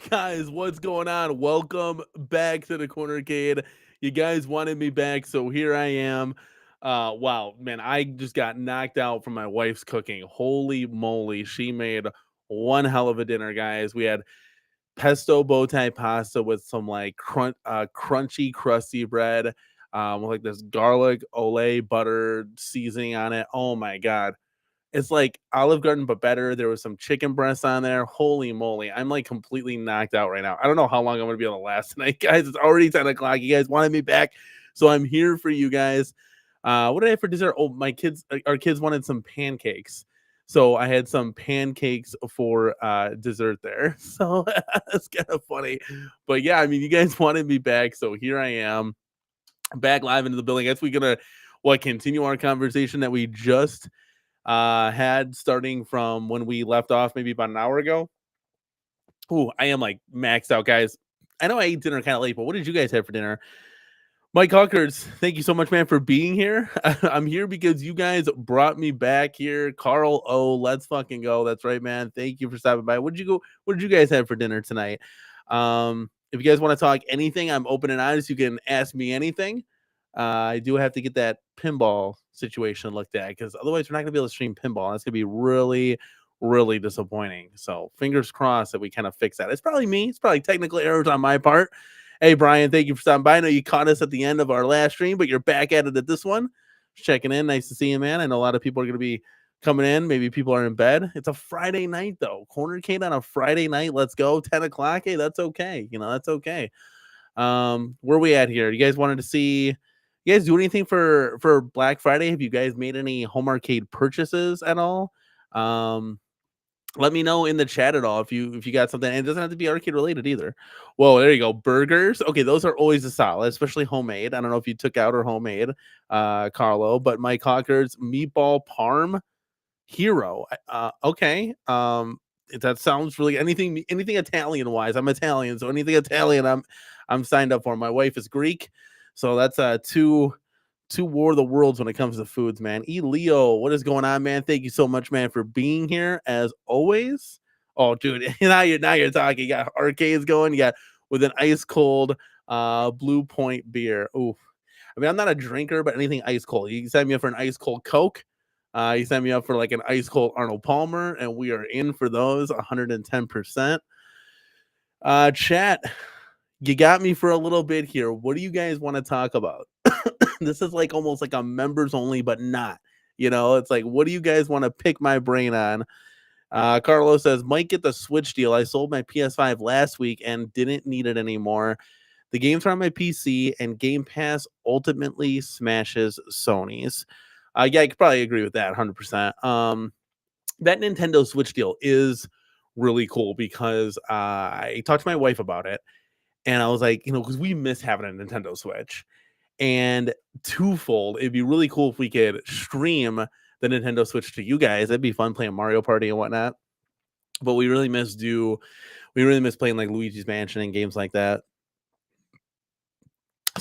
Guys, what's going on? Welcome back to the CornerCade. You guys wanted me back, so here I am. Wow, man, I just got knocked out from my wife's cooking. Holy moly, she made one hell of a dinner, guys. We had pesto bow tie pasta with some like crunchy, crusty bread, with like this garlic ole butter seasoning on it. Oh my god, it's like Olive Garden, but better. There was some chicken breast on there. Holy moly. I'm like completely knocked out right now. I don't know how long I'm going to be able to last tonight, guys. It's already 10 o'clock. You guys wanted me back. So I'm here for you guys. What did I have for dessert? Oh, our kids wanted some pancakes. So I had some pancakes for dessert there. So that's kind of funny. But yeah, I mean, you guys wanted me back. So here I am back live into the building. I guess we're going to continue our conversation that we just had starting from when we left off maybe about an hour ago. Ooh, I am like maxed out, guys. I know I ate dinner kind of late, but what did you guys have for dinner? Mike Hawkers, thank you so much, man, for being here. I'm here because you guys brought me back here. Carl O, let's fucking go. That's right, man. Thank you for stopping by. What did you guys have for dinner tonight? If you guys want to talk anything, I'm open and honest. You can ask me anything. I do have to get that pinball situation looked at because otherwise we're not going to be able to stream pinball. That's going to be really, really disappointing. So fingers crossed that we kind of fix that. It's probably me. It's probably technical errors on my part. Hey, Brian, thank you for stopping by. I know you caught us at the end of our last stream, but you're back at it at this one. Just checking in. Nice to see you, man. I know a lot of people are going to be coming in. Maybe people are in bed. It's a Friday night, though. CornerCade on a Friday night. Let's go. 10 o'clock. Hey, that's okay. That's okay. Where are we at here? You guys wanted to see... You guys do anything for Black Friday? Have you guys made any home arcade purchases at all? Let me know in the chat at all if you got something. And it doesn't have to be arcade related either. Whoa, there you go. Burgers. Okay, those are always a solid, especially homemade. I don't know if you took out or homemade, Carlo, but Mike Hawkers meatball parm hero. Okay. That sounds really anything Italian wise. I'm Italian, so anything Italian I'm signed up for. My wife is Greek. So that's two war of the worlds when it comes to foods, man. Leo, what is going on, man? Thank you so much, man, for being here as always. Oh, dude, now you're talking. You got arcades going. You got with an ice cold Blue Point beer. Ooh, I mean, I'm not a drinker, but anything ice cold. You can set me up for an ice cold Coke. You set me up for like an ice cold Arnold Palmer, and we are in for those 110%. Chat. You got me for a little bit here. What do you guys want to talk about? This is like almost like a members only, but not. It's like, what do you guys want to pick my brain on? Carlos says, might get the Switch deal. I sold my PS5 last week and didn't need it anymore. The games are on my PC, and Game Pass ultimately smashes Sony's. Yeah, I could probably agree with that 100%. That Nintendo Switch deal is really cool because I talked to my wife about it. And I was like, because we miss having a Nintendo Switch. And twofold, it'd be really cool if we could stream the Nintendo Switch to you guys. That'd be fun playing Mario Party and whatnot. But we really miss playing like Luigi's Mansion and games like that.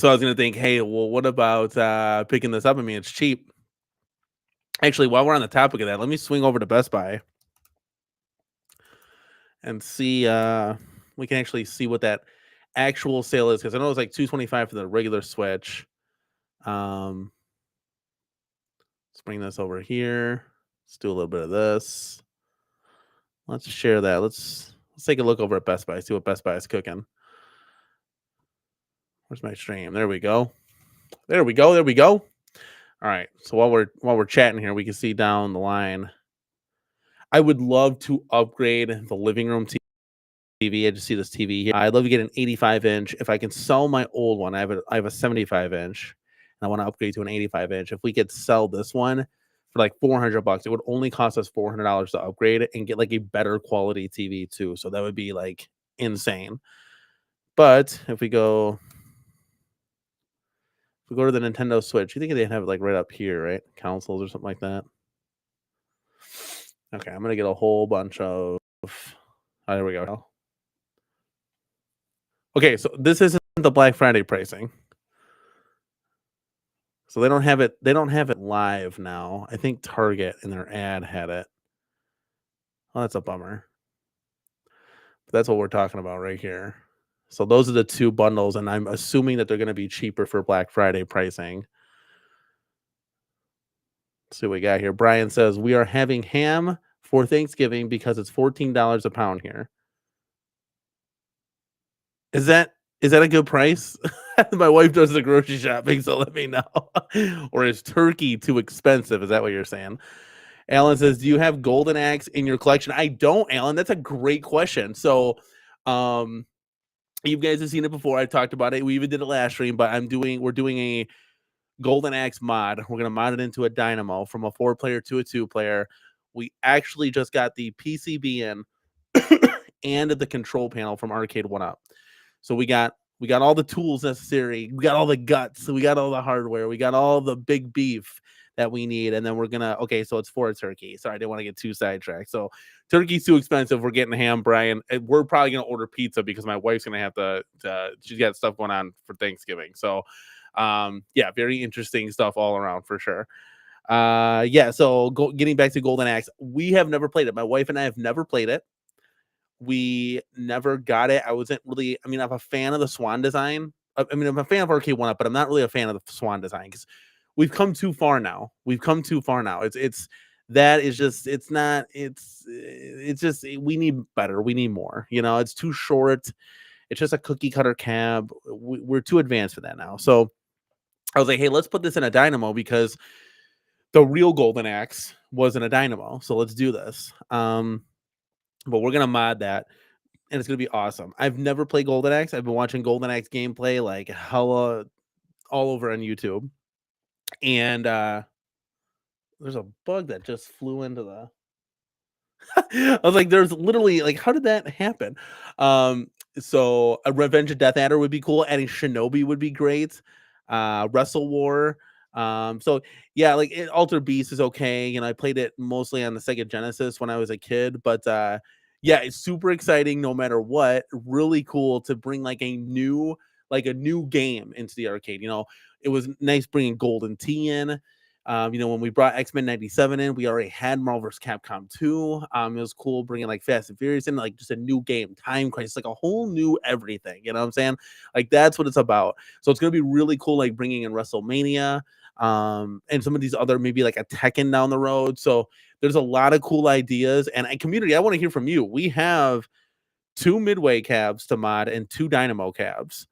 So I was gonna think, hey, well, what about picking this up? I mean, it's cheap. Actually, while we're on the topic of that, let me swing over to Best Buy and see. We can actually see what that actual sale is because I know it's like 225 for the regular Switch. Um, let's bring this over here. Let's do a little bit of this. Let's share that. Let's take a look over at Best Buy. See what Best Buy is cooking. Where's my stream? There we go. There we go. There we go. All right. So while we're chatting here, we can see down the line. I would love to upgrade the living room TV. I just see this TV here. I'd love to get an 85-inch. If I can sell my old one, I have a 75-inch, and I want to upgrade to an 85-inch. If we could sell this one for like $400, it would only cost us $400 to upgrade and get like a better quality TV too. So that would be like insane. But if we go to the Nintendo Switch, you think they'd have it like right up here, right? Consoles or something like that. Okay, I'm gonna get a whole bunch of. Oh, there we go. Okay, so this isn't the Black Friday pricing. So they don't have it. They don't have it live now. I think Target in their ad had it. Oh, that's a bummer. But that's what we're talking about right here. So those are the two bundles, and I'm assuming that they're going to be cheaper for Black Friday pricing. Let's see what we got here. Brian says we are having ham for Thanksgiving because it's $14 a pound here. Is that a good price? My wife does the grocery shopping, so let me know. Or is turkey too expensive? Is that what you're saying? Alan says, "Do you have Golden Axe in your collection?" I don't, Alan. That's a great question. So, um, you guys have seen it before. I talked about it. We even did it last stream, but we're doing a Golden Axe mod. We're gonna mod it into a dynamo from a 4-player to a 2-player. We actually just got the PCB in and the control panel from Arcade One Up. So we got all the tools necessary. We got all the guts. We got all the hardware. We got all the big beef that we need. And then we're gonna so it's for a turkey. Sorry, I didn't want to get too sidetracked. So turkey's too expensive. We're getting ham, Brian. We're probably gonna order pizza because my wife's gonna have to she's got stuff going on for Thanksgiving. So yeah, very interesting stuff all around for sure. So getting back to Golden Axe, we have never played it. My wife and I have never played it. We never got it. I wasn't really. I mean, I'm a fan of the Swan design. I mean, I'm a fan of Arcade One Up, but I'm not really a fan of the Swan design because we've come too far now. We've come too far now. It's that is just. It's not. It's just. We need better. We need more. It's too short. It's just a cookie cutter cab. We're too advanced for that now. So I was like, hey, let's put this in a dynamo because the real Golden Axe was in a dynamo. So let's do this. But we're gonna mod that, and it's gonna be awesome. I've never played Golden Axe. I've been watching Golden Axe gameplay like hella all over on YouTube, and there's a bug that just flew into the. I was like, there's literally like, how did that happen? So a Revenge of Death Adder would be cool. Adding Shinobi would be great. Wrestle War. So yeah, like Alter Beast is okay. I played it mostly on the Sega Genesis when I was a kid, but yeah, it's super exciting no matter what. Really cool to bring like a new game into the arcade. It was nice bringing Golden Tee in. When we brought X-Men 97 in, we already had Marvel vs. Capcom 2. It was cool bringing like Fast and Furious in, like just a new game, Time Crisis, like a whole new everything. You know what I'm saying? Like that's what it's about. So it's gonna be really cool, like bringing in WrestleMania, and some of these other maybe like a Tekken down the road. So there's a lot of cool ideas. And community, I want to hear from you. We have 2 Midway cabs to mod and 2 Dynamo cabs.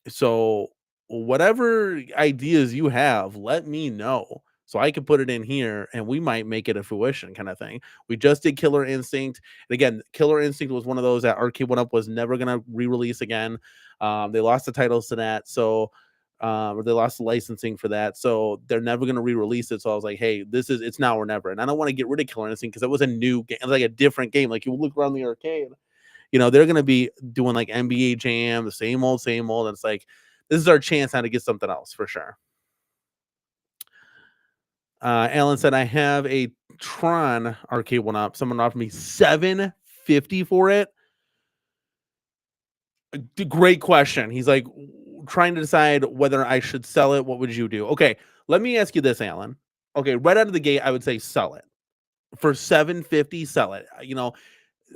So whatever ideas you have, let me know so I can put it in here and we might make it a fruition kind of thing. We just did Killer Instinct. And again, Killer Instinct was one of those that Arcade One Up was never going to re-release again. They lost the titles to that. So or they lost the licensing for that. So they're never going to re-release it. So I was like, hey, it's now or never. And I don't want to get rid of Killer Instinct because it was a new game. It was like a different game. Like you look around the arcade, they're going to be doing like NBA Jam, the same old, same old. And it's like, this is our chance now to get something else for sure. Alan said, I have a Tron Arcade One Up. Someone offered me $750 for it. Great question. He's like, trying to decide whether I should sell it. What would you do? Okay, let me ask you this, Alan. Okay, right out of the gate, I would say sell it for 750. Sell it.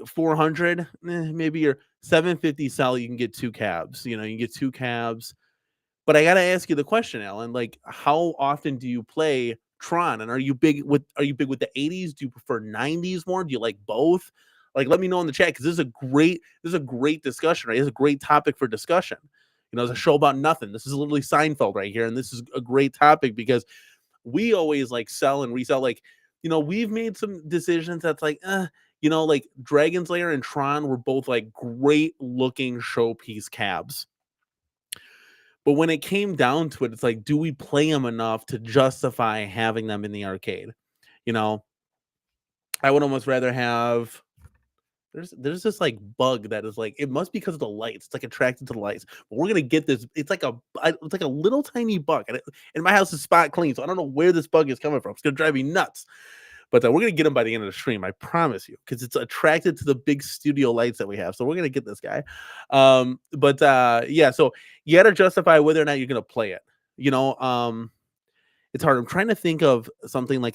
400, maybe you're 750. Sell. You can get two cabs. You can get two cabs. But I gotta ask you the question, Alan. Like, how often do you play Tron? And are you big with the 80s? Do you prefer 90s more? Do you like both? Like, let me know in the chat because this is a great discussion, right? This is a great topic for discussion. It's a show about nothing. This is literally Seinfeld right here, and this is a great topic because we always like sell and resell. Like, we've made some decisions that's like, like Dragon's Lair and Tron were both like great looking showpiece cabs. But when it came down to it, it's like, do we play them enough to justify having them in the arcade? You know, I would almost rather have. There's this like bug that is like it must be because of the lights. It's like attracted to the lights. But we're gonna get this. It's like a little tiny bug, and my house is spot clean, so I don't know where this bug is coming from. It's gonna drive me nuts. But we're gonna get him by the end of the stream, I promise you, because it's attracted to the big studio lights that we have. So we're gonna get this guy. Yeah. So you got to justify whether or not you're gonna play it. It's hard. I'm trying to think of something like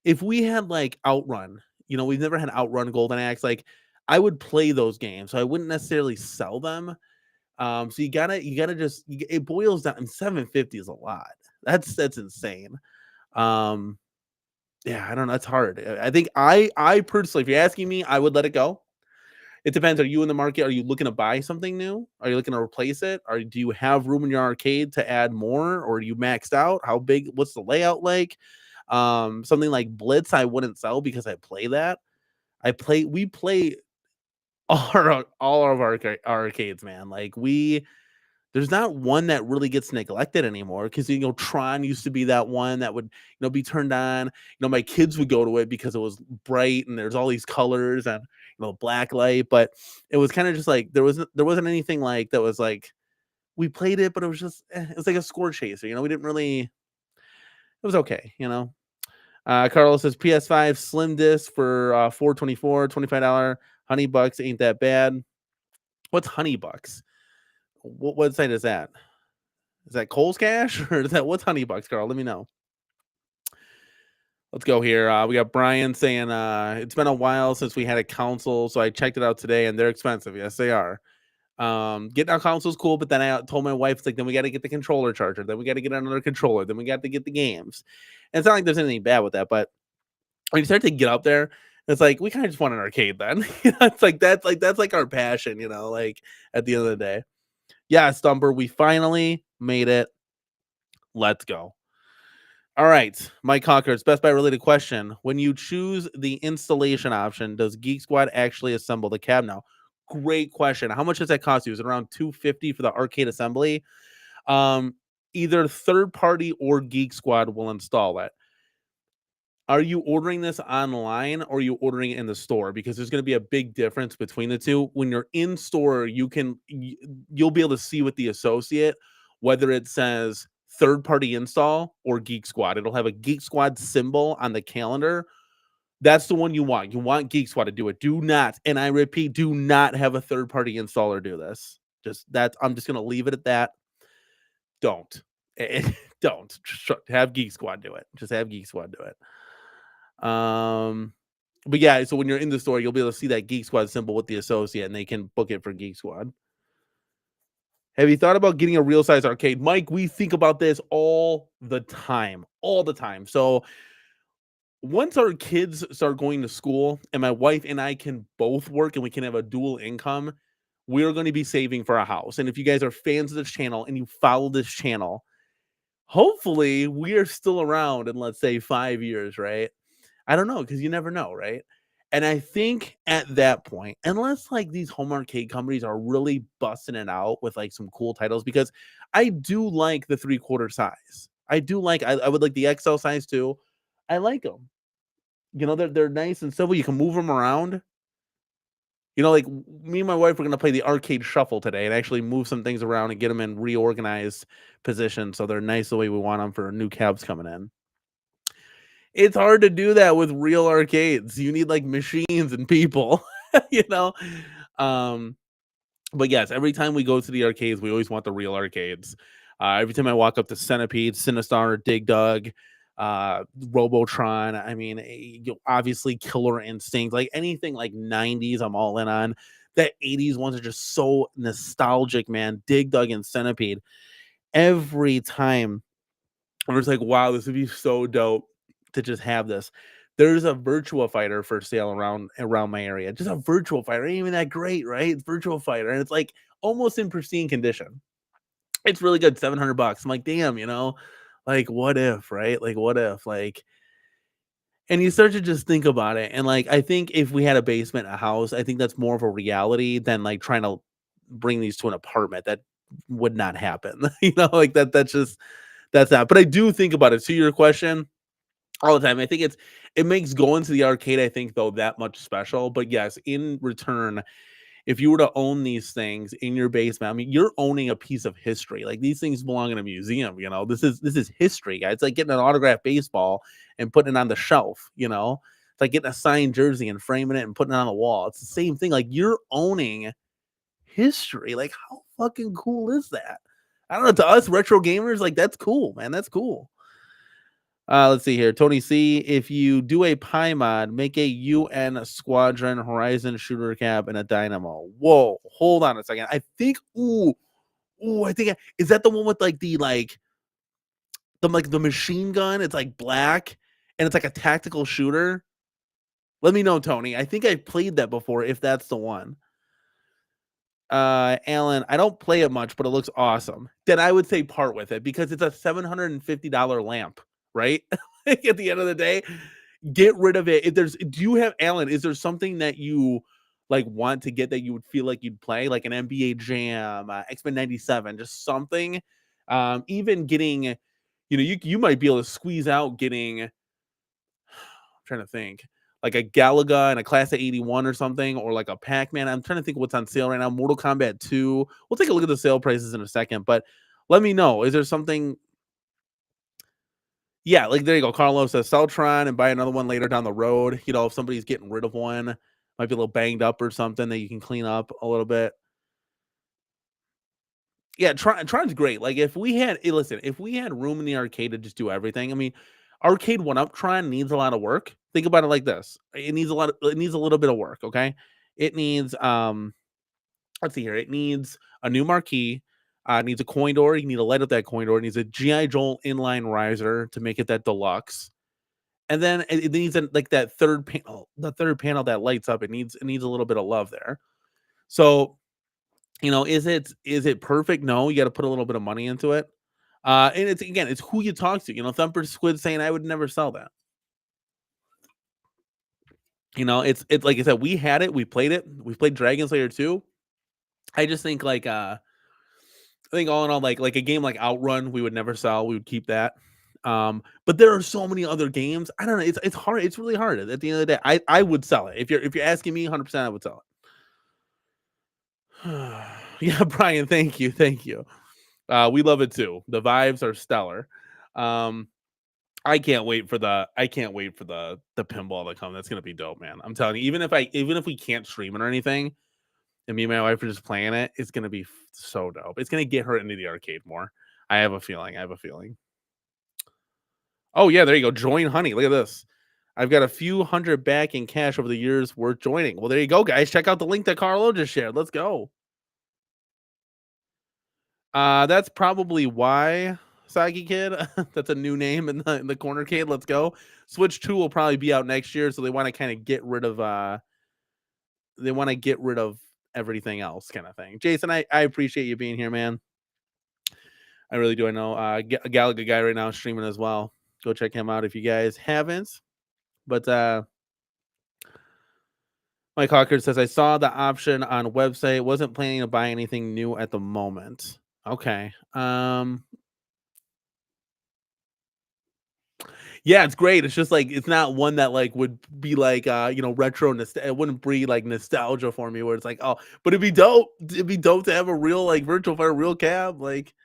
if we had like Outrun. We've never had Outrun Golden Axe. Like, I would play those games, so I wouldn't necessarily sell them. So you gotta just it boils down. And 750 is a lot. That's insane. Um, Yeah, I don't know. It's hard. I think I personally, if you're asking me, I would let it go. It depends. Are you in the market? Are you looking to buy something new? Are you looking to replace it? Or do you have room in your arcade to add more? Or are you maxed out? How big? What's the layout like? Something like Blitz, I wouldn't sell because I play that. We play all of our arcades, man. Like, there's not one that really gets neglected anymore because Tron used to be that one that would be turned on. My kids would go to it because it was bright and there's all these colors and black light, but it was kind of just like there wasn't anything like that was like we played it, but it was just it was like a score chaser. We didn't really. It was okay. Carlos says PS5 slim disc for 424 $25 honey bucks ain't that bad. What's honey bucks? What website is that? Is that Cole's Cash or is that what's honey bucks, Carl? Let me know. Let's go here. We got Brian saying it's been a while since we had a console, so I checked it out today and they're expensive. Yes, they are. Getting our console is cool, but then I told my wife, it's like, then we got to get the controller charger, then we got to get another controller, then we got to get the games. And it's not like there's anything bad with that, but when you start to get up there, it's like we kind of just want an arcade then. It's like that's like our passion, like at the end of the day. Yeah, Stumper, we finally made it. Let's go. All right, Mike Hawkers, Best Buy related question. When you choose the installation option, does Geek Squad actually assemble the cab now? Great question. How much does that cost you? Is it around $250 for the arcade assembly? Either third party or Geek Squad will install it. Are you ordering this online or are you ordering it in the store? Because there's going to be a big difference between the two. When you're in store, you'll be able to see with the associate whether it says third party install or Geek Squad. It'll have a Geek Squad symbol on the calendar. That's the one you want. You want Geek Squad to do it. Do not, and I repeat, do not have a third party installer do this. I'm just going to leave it at that. Don't. Don't. Just have Geek Squad do it. Just have Geek Squad do it. But yeah, so when you're in the store, you'll be able to see that Geek Squad symbol with the associate, and they can book it for Geek Squad. Have you thought about getting a real size arcade? Mike, we think about this all the time. So once our kids start going to school and my wife and I can both work and we can have a dual income, we're going to be saving for a house. And if you guys are fans of this channel and you follow this channel, hopefully we are still around in, let's say, 5 years, right? I don't know, because you never know, right? And I think at that point, unless like these home arcade companies are really busting it out with like some cool titles, because I do like the 3/4 size. I would like the XL size too. I like them. They're nice and simple. You can move them around. Like me and my wife were gonna play the arcade shuffle today and actually move some things around and get them in reorganized positions so they're nice the way we want them for new cabs coming in. It's hard to do that with real arcades. You need like machines and people, you know. Um, But yes, every time we go to the arcades, we always want the real arcades. Every time I walk up to Centipede, Sinistar, Dig Dug, Robotron, I mean, obviously Killer Instinct, like anything like 90s, I'm all in on. The 80s ones are just so nostalgic, man. Dig Dug and Centipede. Every time I'm just like, wow, this would be so dope to just have this. There's a Virtua Fighter for sale around my area. Just a Virtua Fighter, ain't even that great, right? It's Virtua Fighter, and it's like almost in pristine condition. It's really good, 700 bucks. I'm like, damn, like what if, right? Like what if, like, and you start to just think about it, and like I think if we had a basement, a house, I think that's more of a reality than like trying to bring these to an apartment. That would not happen, like that. That's just that's not. But I do think about it. To your question, all the time. I think it makes going to the arcade, I think, though, that much special. But yes, in return, if you were to own these things in your basement, I mean, you're owning a piece of history. Like these things belong in a museum. This is history, guys. It's like getting an autographed baseball and putting it on the shelf. It's like getting a signed jersey and framing it and putting it on the wall. It's the same thing. Like you're owning history. Like how fucking cool is that? I don't know. To us retro gamers, like that's cool, man. That's cool. Let's see here. Tony C. If you do a pie mod, make a UN Squadron Horizon shooter cab and a dynamo. Whoa, hold on a second. I think. I think is that the one with like the machine gun? It's like black and it's like a tactical shooter. Let me know, Tony. I think I played that before. If that's the one. Alan, I don't play it much, but it looks awesome. Then I would say part with it because it's a $750 lamp, right? Like, at the end of the day, get rid of it. If there's, do you have Alan? Is there something that you like want to get that you would feel like you'd play, like an NBA Jam, X-Men '97, just something? Even getting, you might be able to squeeze out getting. Trying to think. Like a Galaga and a Class of 81 or something, or like a Pac-Man. I'm trying to think what's on sale right now. Mortal Kombat 2. We'll take a look at the sale prices in a second, but let me know. Is there something? Yeah, like there you go. Carlos says sell Tron and buy another one later down the road. If somebody's getting rid of one, might be a little banged up or something that you can clean up a little bit. Yeah, Tron's great. Like if we had room in the arcade to just do everything. I mean, arcade one up Tron needs a lot of work. Think about it like this. It needs a little bit of work, okay? It needs let's see here. It needs a new marquee. It needs a coin door. You need to light up that coin door. It needs a GI Joe inline riser to make it that deluxe. And then it needs like that third panel, the third panel that lights up. It needs a little bit of love there. So is it perfect? No, you got to put a little bit of money into it. And it's who you talk to. Thumper Squid saying I would never sell that. It's like I said, we had it, we played it, we played Dragon Slayer 2. I just think I think all in all, like a game like Outrun, we would never sell. We would keep that. But there are so many other games. I don't know. It's hard. It's really hard. At the end of the day, I would sell it if you're asking me, 100%, I would sell it. Yeah, Brian, thank you. We love it too. The vibes are stellar. Um, I can't wait for the pinball to come. That's gonna be dope, man. I'm telling you, even if we can't stream it or anything, and me and my wife are just playing it, it's gonna be so dope. It's gonna get her into the arcade more. I have a feeling. I have a feeling. Oh yeah, there you go. Join Honey. Look at this. I've got a few hundred back in cash over the years worth joining. Well, there you go, guys. Check out the link that Carlo just shared. Let's go. That's probably why Sagi Kid. That's a new name in the corner kid. Let's go. Switch 2 will probably be out next year, so they want to kind of get rid of everything else kind of thing. Jason, I appreciate you being here, man. I really do. I know Galaga guy right now streaming as well. Go check him out if you guys haven't. But Mike Hawker says I saw the option on website. Wasn't planning to buy anything new at the moment. Okay. Yeah, it's great. It's just like it's not one that like would be like retro it wouldn't breed like nostalgia for me where it's like, oh, but it'd be dope. It'd be dope to have a real like virtual fire real cab. Like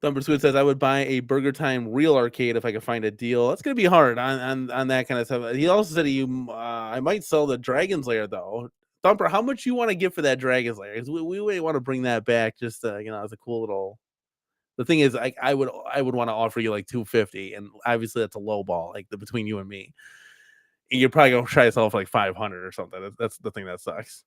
Thumper Squid says I would buy a Burger Time real arcade if I could find a deal. That's gonna be hard on that kind of stuff. He also said I might sell the Dragon's Lair though. Thumper, how much you want to give for that Dragon's Lair? 'Cause we may want to bring that back just as a cool little. The thing is, I would want to offer you like 250, and obviously that's a low ball, like between you and me. You're probably gonna try to sell for like 500 or something. That's the thing that sucks.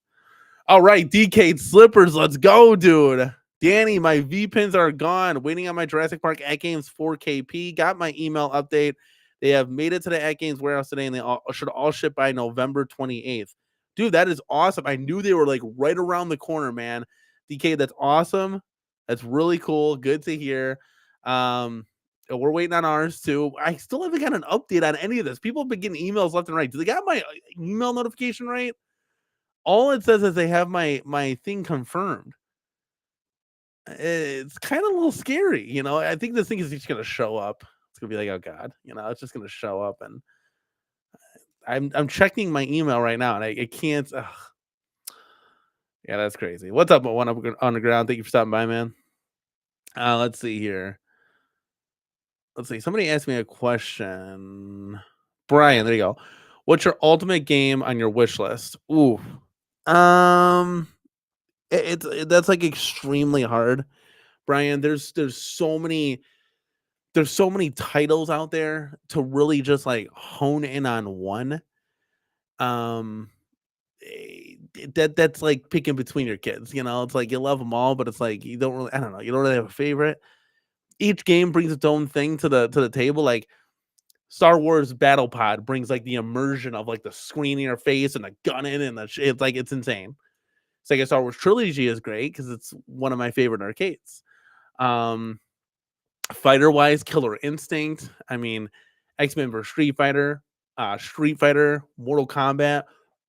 All right, DK slippers, let's go, dude. Danny, my V pins are gone. Waiting on my Jurassic Park at Games 4KP. Got my email update. They have made it to the at Games warehouse today, and they should all ship by November 28th. Dude, that is awesome. I knew they were like right around the corner, man. DK, that's awesome. That's really cool. Good to hear. We're waiting on ours too. I still haven't got an update on any of this. People have been getting emails left and right. Do they got my email notification right? All it says is they have my thing confirmed. It's kind of a little scary, I think this thing is just gonna show up. It's gonna be like, oh god, it's just gonna show up, and I'm checking my email right now, and I can't. Ugh. Yeah, that's crazy. What's up, one up on the ground? Thank you for stopping by, man. Let's see here. Let's see. Somebody asked me a question. Brian, there you go. What's your ultimate game on your wish list? Ooh, um, that's like extremely hard, Brian. There's so many titles out there to really just like hone in on one. Um, that's like picking between your kids. It's like you love them all, but it's like you don't really. I don't know. You don't really have a favorite. Each game brings its own thing to the table. Like Star Wars Battle Pod brings like the immersion of like the screen in your face and the gun in and it's like it's insane. It's like a Star Wars trilogy is great because it's one of my favorite arcades. Um, Fighter wise, Killer Instinct. I mean, X-Men vs Street Fighter, Mortal Kombat.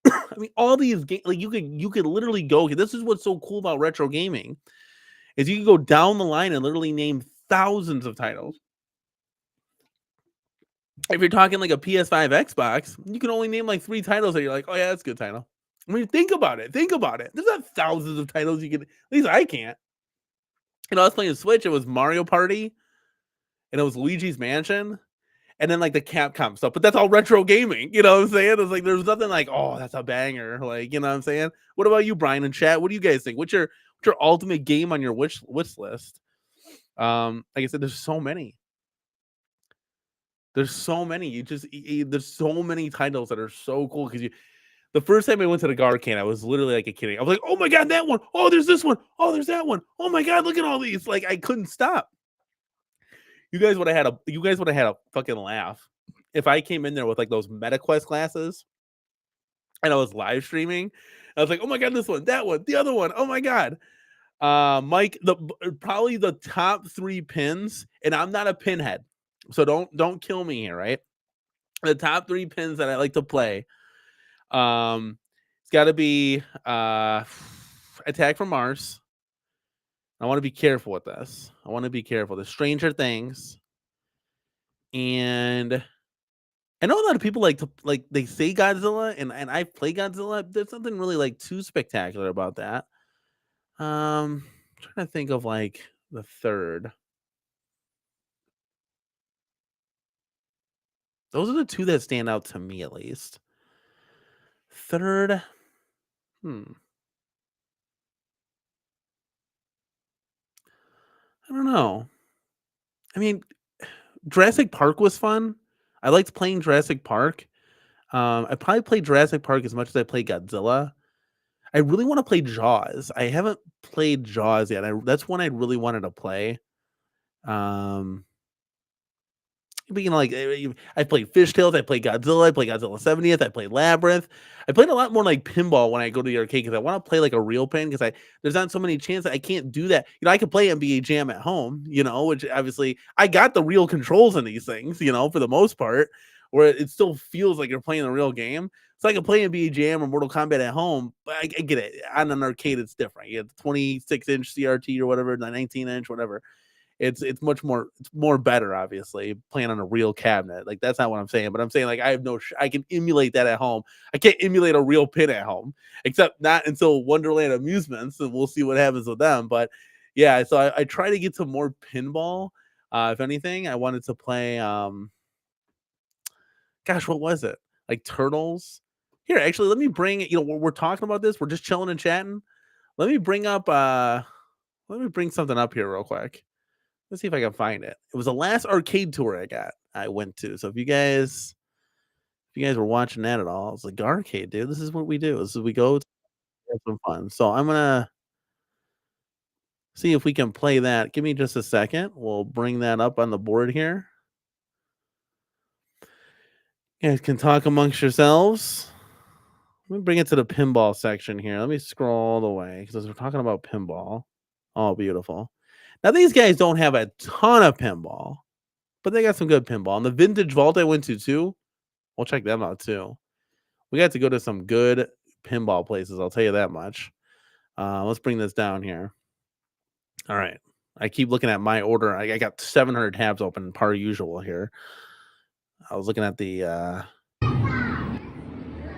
I mean, all these games, like you could literally go. This is what's so cool about retro gaming is you can go down the line and literally name thousands of titles. If you're talking like a PS5, Xbox, you can only name like 3 titles that you're like, oh yeah, that's a good title. I mean, think about it. Think about it. There's not thousands of titles you can. At least I can't. I was playing Switch. It was Mario Party, and it was Luigi's Mansion, and then like the Capcom stuff. But that's all retro gaming. You know what I'm saying? It's like there's nothing like, oh, that's a banger. Like, you know what I'm saying? What about you, Brian and chat? What do you guys think? What's your ultimate game on your wish list? Like I said, there's so many. There's so many. There's so many titles that are so cool because the first time I went to the Garcade, I was literally like a kid. I was like, oh my god, that one. Oh, there's this one. Oh, there's that one. Oh my god, look at all these. Like I couldn't stop. You guys would have had a fucking laugh if I came in there with like those MetaQuest glasses and I was live streaming. I was like, oh my god, this one, that one, the other one. Oh my god. Mike, probably the top 3 pins, and I'm not a pinhead, so don't kill me here, right? The top 3 pins that I like to play. It's got to be Attack from Mars. I want to be careful with this. I want to be careful. The Stranger Things, and I know a lot of people like they say Godzilla, and I play Godzilla. There's nothing really like too spectacular about that. Trying to think of like the third. Those are the 2 that stand out to me at least. Third, hmm, I don't know. I mean, Jurassic Park was fun. I liked playing Jurassic Park. I probably played Jurassic Park as much as I played Godzilla. I really want to play Jaws. I haven't played Jaws yet. That's one I really wanted to play. Um, I played Fishtails, I played Godzilla, I played Godzilla 70th, I played Labyrinth. I played a lot more like pinball when I go to the arcade because I want to play like a real pin because there's not so many chances I can't do that. I can play NBA Jam at home, which obviously I got the real controls in these things, for the most part, where it still feels like you're playing a real game. So I can play NBA Jam or Mortal Kombat at home, but I get it. On an arcade, it's different. You have the 26-inch CRT or whatever, the 19-inch, whatever. It's much more better, obviously, playing on a real cabinet. Like that's not what I'm saying, but I'm saying like I have I can emulate that at home. I can't emulate a real pin at home, except not until Wonderland Amusements, and we'll see what happens with them. But yeah, so I try to get to more pinball. If anything, I wanted to play gosh, what was it? Like Turtles. Here, actually, let me bring, we're talking about this. We're just chilling and chatting. Let me bring up, let me bring something up here real quick. Let's see if I can find it. It was the last arcade tour I went to. So if you guys were watching that at all, it's like arcade, dude. This is what we do. This is we go to have some fun. So I'm gonna see if we can play that. Give me just a second. We'll bring that up on the board here. You guys can talk amongst yourselves. Let me bring it to the pinball section here. Let me scroll all the way because we're talking about pinball. Oh, beautiful. Now these guys don't have a ton of pinball, but they got some good pinball. And the vintage vault I went to too, we'll check them out too. We got to go to some good pinball places. I'll tell you that much. Let's bring this down here. All right. I keep looking at my order. I got 700 tabs open, per usual here. I was looking at the. All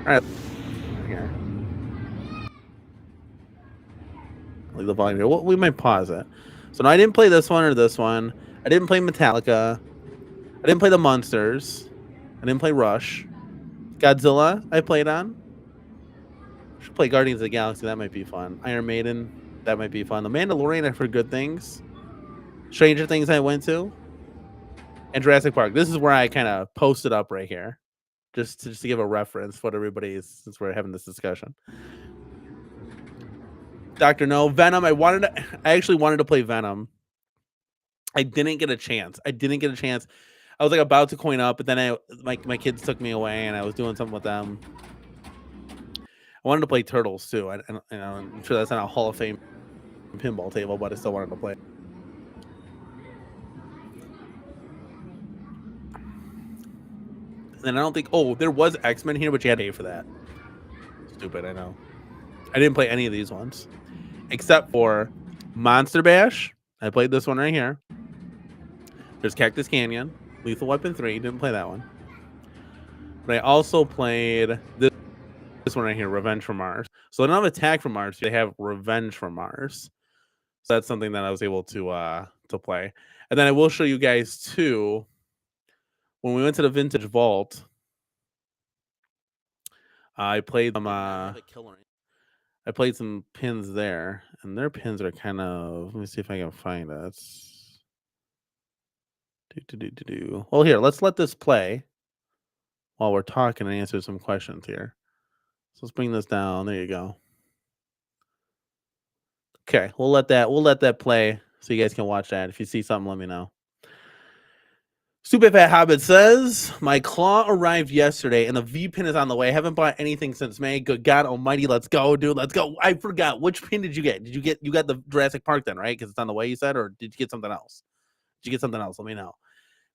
right. Here. Like the volume here. Well, we might pause it. So now I didn't play this one or this one. I didn't play Metallica. I didn't play the Monsters. I didn't play Rush. Godzilla I played on. Should play Guardians of the Galaxy. That might be fun. Iron Maiden. That might be fun. The Mandalorian, I've heard good things. Stranger Things I went to. And Jurassic Park. This is where I kind of posted up right here. Just to give a reference for what everybody is, since we're having this discussion. Dr. No. Venom. I actually wanted to play Venom. I didn't get a chance. I was like about to coin up, but then my kids took me away and I was doing something with them. I wanted to play Turtles too. I'm sure that's not a Hall of Fame pinball table, but I still wanted to play. And I don't think, there was X-Men here, but you had to pay for that. Stupid, I know. I didn't play any of these ones. Except for Monster Bash. I played this one right here. There's Cactus Canyon. Lethal Weapon 3. Didn't play that one. But I also played this one right here, Revenge from Mars. So they don't have Attack from Mars. They have Revenge from Mars. So that's something that I was able to play. And then I will show you guys too. When we went to the Vintage Vault, I played them. I played some pins there, and their pins are kind of. Let me see if I can find it. Well, here, let's let this play while we're talking and answer some questions here. So let's bring this down. There you go. Okay, we'll let that play so you guys can watch that. If you see something, let me know. Stupid Fat Hobbit says, my claw arrived yesterday and the V pin is on the way. I haven't bought anything since May. Good God almighty, let's go, dude. Let's go. I forgot. Which pin did you get? You got the Jurassic Park then, right? Because it's on the way, you said, or did you get something else? Did you get something else? Let me know.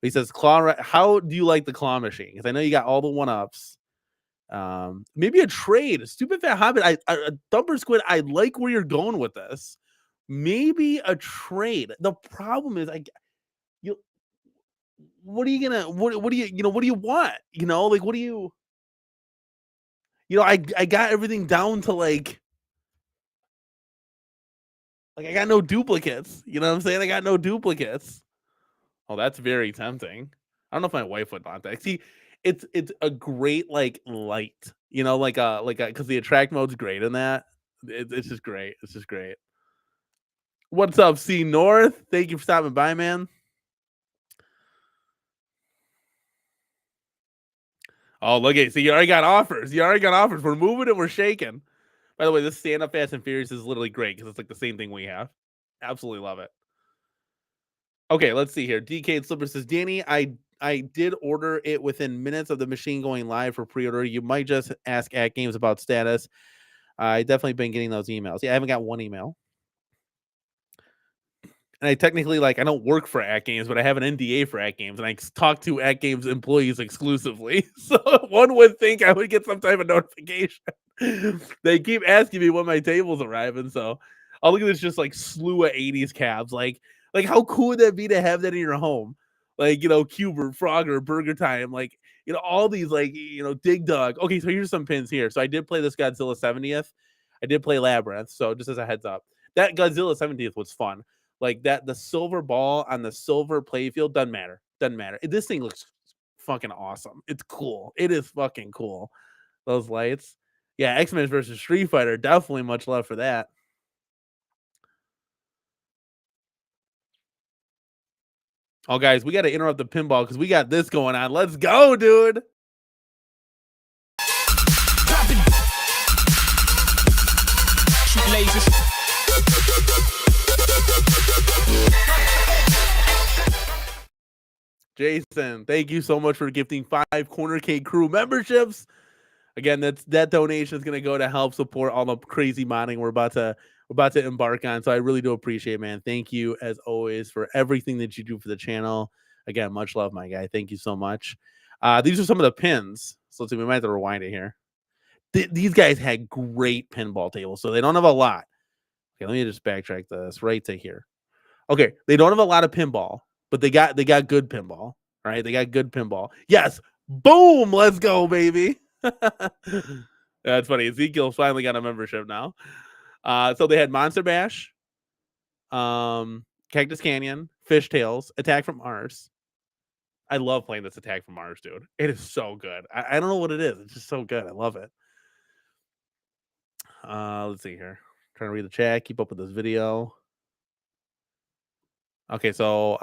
He says, how do you like the claw machine? Because I know you got all the one-ups. Maybe a trade. Stupid Fat Hobbit. Thumper Squid, I like where you're going with this. Maybe a trade. The problem is, what do you what do you want? Like, what do you, I got everything down to like I got no duplicates. You know what I'm saying? I got no duplicates. Oh, that's very tempting. I don't know if my wife would want that. See, it's a great like light, because the attract mode's great in that. It's just great. It's just great. What's up, C North? Thank you for stopping by, man. Oh, look at, see, you already got offers. We're moving and we're shaking. By the way, this Stand Up Fast and Furious is literally great because it's like the same thing we have. Absolutely love it. Okay, let's see here. DK Slipper says, Danny, I did order it within minutes of the machine going live for pre-order. You might just ask at Games about status. I definitely been getting those emails. Yeah, I haven't got one email. And I technically, I don't work for At Games, but I have an NDA for At Games, and I talk to At Games employees exclusively. So one would think I would get some type of notification. They keep asking me when my table's arriving, so I'll look at this just slew of 80s cabs. Like how cool would that be to have that in your home? Cuber, Frogger, Burger Time, all these Dig Dug. Okay, so here's some pins here. So I did play this Godzilla 70th. I did play Labyrinth, so just as a heads up. That Godzilla 70th was fun. The silver ball on the silver playfield doesn't matter. This thing looks fucking awesome. It's cool. It is fucking cool. Those lights. Yeah, X-Men versus Street Fighter, definitely much love for that. Oh, guys, we gotta interrupt the pinball because we got this going on. Let's go, dude. Jason, thank you so much for gifting 5 CornerCade crew memberships. Again, that donation is going to go to help support all the crazy modding we're about to embark on. So I really do appreciate it, man. Thank you as always for everything that you do for the channel. Again, much love, my guy. Thank you so much. These are some of the pins. So let's see, we might have to rewind it here. These guys had great pinball tables, so they don't have a lot. Okay, let me just backtrack this right to here. Okay, they don't have a lot of pinball, but they got good pinball. Right? They got good pinball. Yes. Boom. Let's go, baby. That's funny. Ezekiel finally got a membership now. So they had Monster Bash, Cactus Canyon, Fishtails, Attack from Mars. I love playing this Attack from Mars, dude. It is so good. I don't know what it is. It's just so good. I love it. Let's see here. Trying to read the chat. Keep up with this video. Okay, so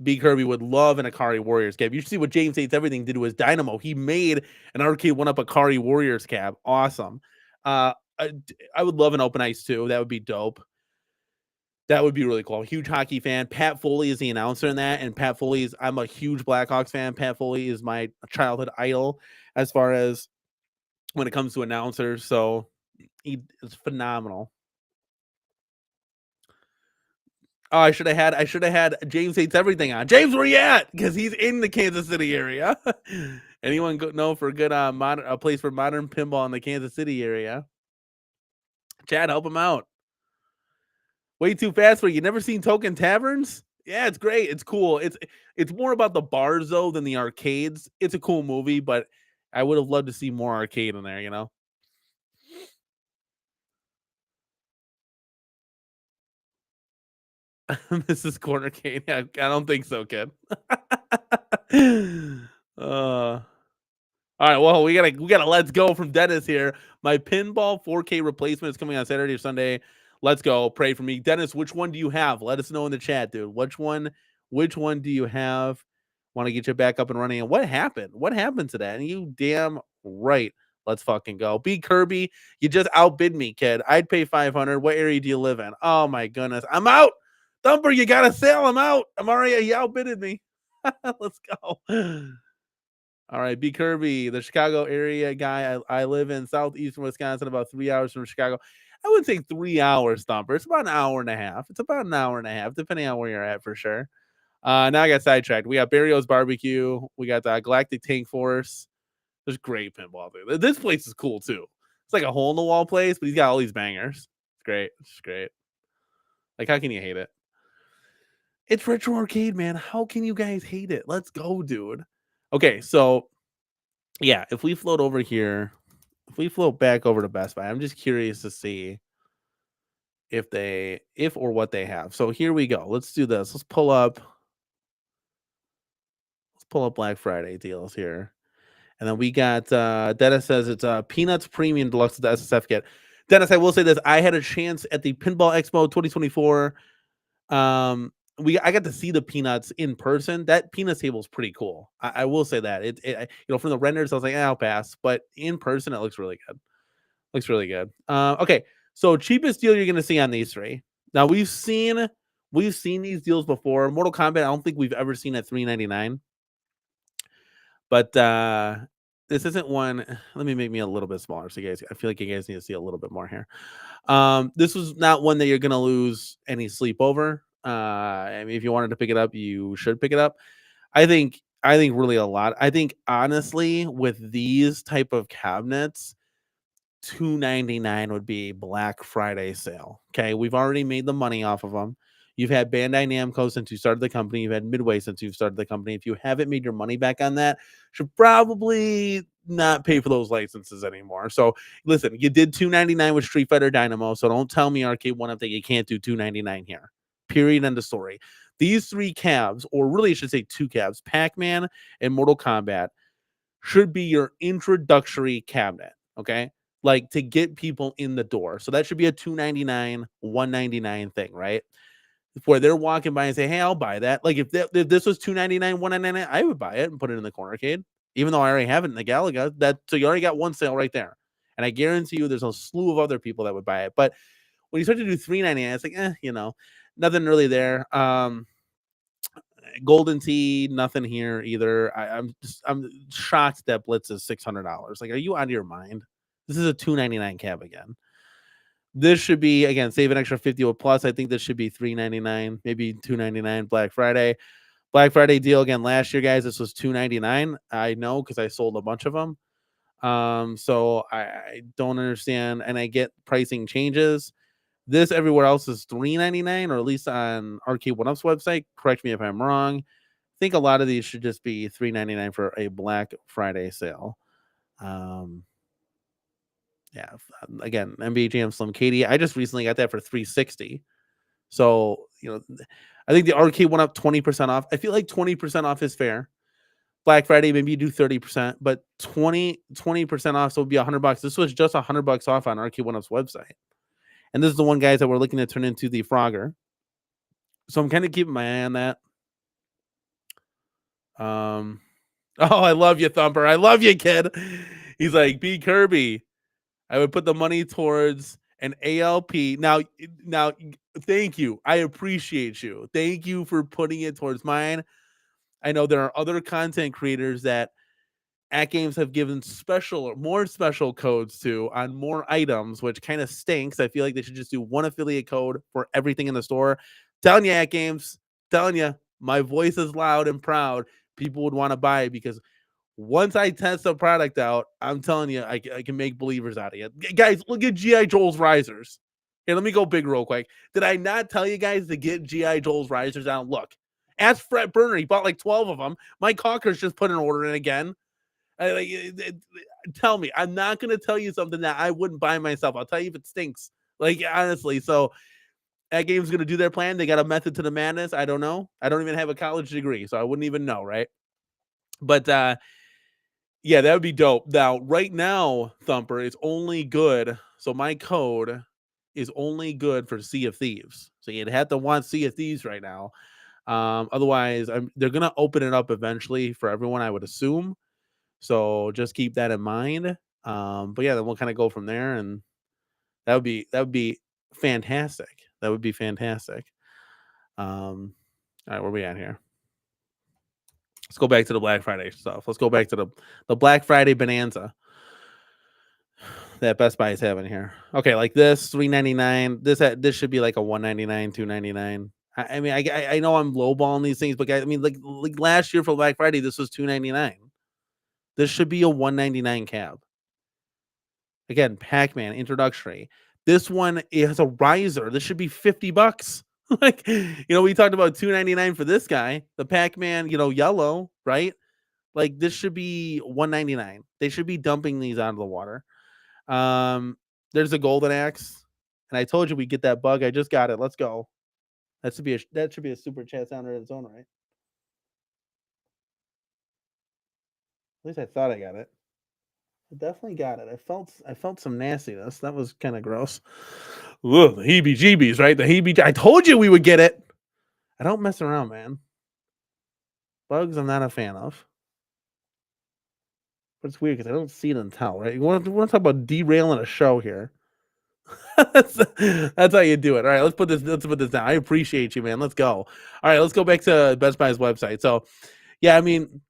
B Kirby would love an Akari Warriors cab. You should see what James Hates Everything did to his Dynamo. He made an arcade one-up Akari Warriors cab. Awesome. I would love an Open Ice too. That would be dope. That would be really cool. Huge hockey fan. Pat Foley is the announcer in that, and Pat Foley is. I'm a huge Blackhawks fan. Pat Foley is my childhood idol as far as when it comes to announcers. So he is phenomenal. Oh, I should have had James Hates Everything on. James, where you at? Because he's in the Kansas City area. Anyone know for a good a place for modern pinball in the Kansas City area? Chad, help him out. Way too fast for you. Never seen Token Taverns? Yeah, it's great. It's cool. It's more about the bars though than the arcades. It's a cool movie, but I would have loved to see more arcade in there. This is CornerCade. Yeah, I don't think so, kid. All right, well, we gotta let's go from Dennis here. My pinball 4K replacement is coming on Saturday or Sunday. Let's go. Pray for me. Dennis, which one do you have? Let us know in the chat, dude. Which one do you have? Want to get you back up and running? And what happened? What happened to that? And you damn right. Let's fucking go. B Kirby, you just outbid me, kid. I'd pay 500. What area do you live in? Oh my goodness. I'm out. Thumper, you got a sale. I'm out. I'm already, he outbidded me. Let's go. All right, B Kirby, the Chicago area guy. I live in southeastern Wisconsin, about 3 hours from Chicago. I wouldn't say 3 hours, Thumper. It's about an hour and a half. It's about an hour and a half, depending on where you're at for sure. Now I got sidetracked. We got Barrio's Barbecue. We got the Galactic Tank Force. There's great pinball, dude. This place is cool too. It's like a hole in the wall place, but he's got all these bangers. It's great. It's great. Like, how can you hate it? It's retro arcade, man. How can you guys hate it? Let's go, dude. Okay, so yeah, if we float over here, if we float back over to Best Buy, I'm just curious to see if or what they have. So here we go. Let's do this. Let's pull up Black Friday deals here. And then we got Dennis says it's Peanuts Premium Deluxe with the SSF kit. Dennis, I will say this. I had a chance at the Pinball Expo 2024. I got to see the Peanuts in person. That Peanuts table is pretty cool. I will say that. From the renders, I was like, I'll pass. But in person, it looks really good. Looks really good. Okay, so cheapest deal you're gonna see on these three. Now we've seen these deals before. Mortal Kombat, I don't think we've ever seen at $399. But this isn't one. Let me make me a little bit smaller, so you guys. I feel like you guys need to see a little bit more here. This was not one that you're gonna lose any sleep over. I mean, if you wanted to pick it up, you should pick it up. I think really a lot. I think honestly, with these type of cabinets, $299 would be Black Friday sale. Okay, we've already made the money off of them. You've had Bandai Namco since you started the company. You've had Midway since you've started the company. If you haven't made your money back on that, should probably not pay for those licenses anymore. So listen, you did $299 with Street Fighter Dynamo, so don't tell me Arcade One Up that you can't do $299 here. Period. End of story. These three cabs, or really I should say two cabs, Pac-Man and Mortal Kombat, should be your introductory cabinet, okay? Like to get people in the door. So that should be a 299, 199 thing, right? Where they're walking by and say, "Hey, I'll buy that." Like if this was 299, 199, I would buy it and put it in the CornerCade, even though I already have it in the Galaga. That so you already got one sale right there. And I guarantee you there's a slew of other people that would buy it. But when you start to do 399, it's like, nothing really there. Golden Tee, nothing here either. I'm shocked that Blitz is $600. Like, are you out of your mind? This is a 299 cab again. This should be again save an extra 50 with plus. I think this should be 399, maybe 299 Black Friday. Black Friday deal again last year, guys. This was 299. I know because I sold a bunch of them. So I don't understand, and I get pricing changes. This everywhere else is 399, or at least on Arcade One Up's website. Correct me if I'm wrong. I think a lot of these should just be 399 for a Black Friday sale. Yeah, again, NBA Jam Slim Katie. I just recently got that for 360. So, I think the Arcade One Up 20% off. I feel like 20% off is fair. Black Friday, maybe you do 30%, but 20% off, so it would be $100. This was just $100 off on Arcade One Up's website. And this is the one, guys, that we're looking to turn into the Frogger. So I'm kind of keeping my eye on that. Oh, I love you, Thumper. I love you, kid. He's like, B Kirby. I would put the money towards an ALP. Now, thank you. I appreciate you. Thank you for putting it towards mine. I know there are other content creators that at games have given more special codes to on more items, which kind of stinks. I feel like they should just do one affiliate code for everything in the store. Telling you, at games, telling you, my voice is loud and proud. People would want to buy it because once I test the product out, I'm telling you, I can make believers out of you. Guys, look at G.I. Joel's risers. Here, let me go big real quick. Did I not tell you guys to get G.I. Joel's risers out? Look, ask Fred Burner. He bought like 12 of them. Mike Hawker's just put an order in again. Tell me, I'm not going to tell you something that I wouldn't buy myself. I'll tell you if it stinks. Like, honestly. So that game's going to do their plan. They got a method to the madness. I don't know. I don't even have a college degree, so I wouldn't even know, right? But yeah, that would be dope. Now, right now, Thumper, it's only good. So my code is only good for Sea of Thieves. So you'd have to want Sea of Thieves right now. Otherwise, they're gonna open it up eventually for everyone, I would assume. So just keep that in mind. But yeah, then we'll kind of go from there, and that would be fantastic. That would be fantastic. All right, where are we at here? Let's go back to the Black Friday stuff. Let's go back to the Black Friday bonanza that Best Buy is having here. Okay, like this $399. This should be like a $199, $299. I mean, I know I'm lowballing these things, but guys, I mean, like last year for Black Friday, this was $299. This should be a $199 cab. Again, Pac-Man introductory. This one, it has a riser. This should be $50. Like, we talked about $299 for this guy, the Pac-Man, yellow, right? Like, this should be $199. They should be dumping these out of the water. There's a golden axe, and I told you we get that bug. I just got it. Let's go. That should be a super chat sounder in its own right. At least I thought I got it. I definitely got it. I felt some nastiness. That was kind of gross. Ugh, the heebie-jeebies, right? I told you we would get it. I don't mess around, man. Bugs, I'm not a fan of. But it's weird because I don't see it and tell, right? You want to talk about derailing a show here? that's how you do it. All right, let's put this down. I appreciate you, man. Let's go. All right, let's go back to Best Buy's website. So, yeah, I mean,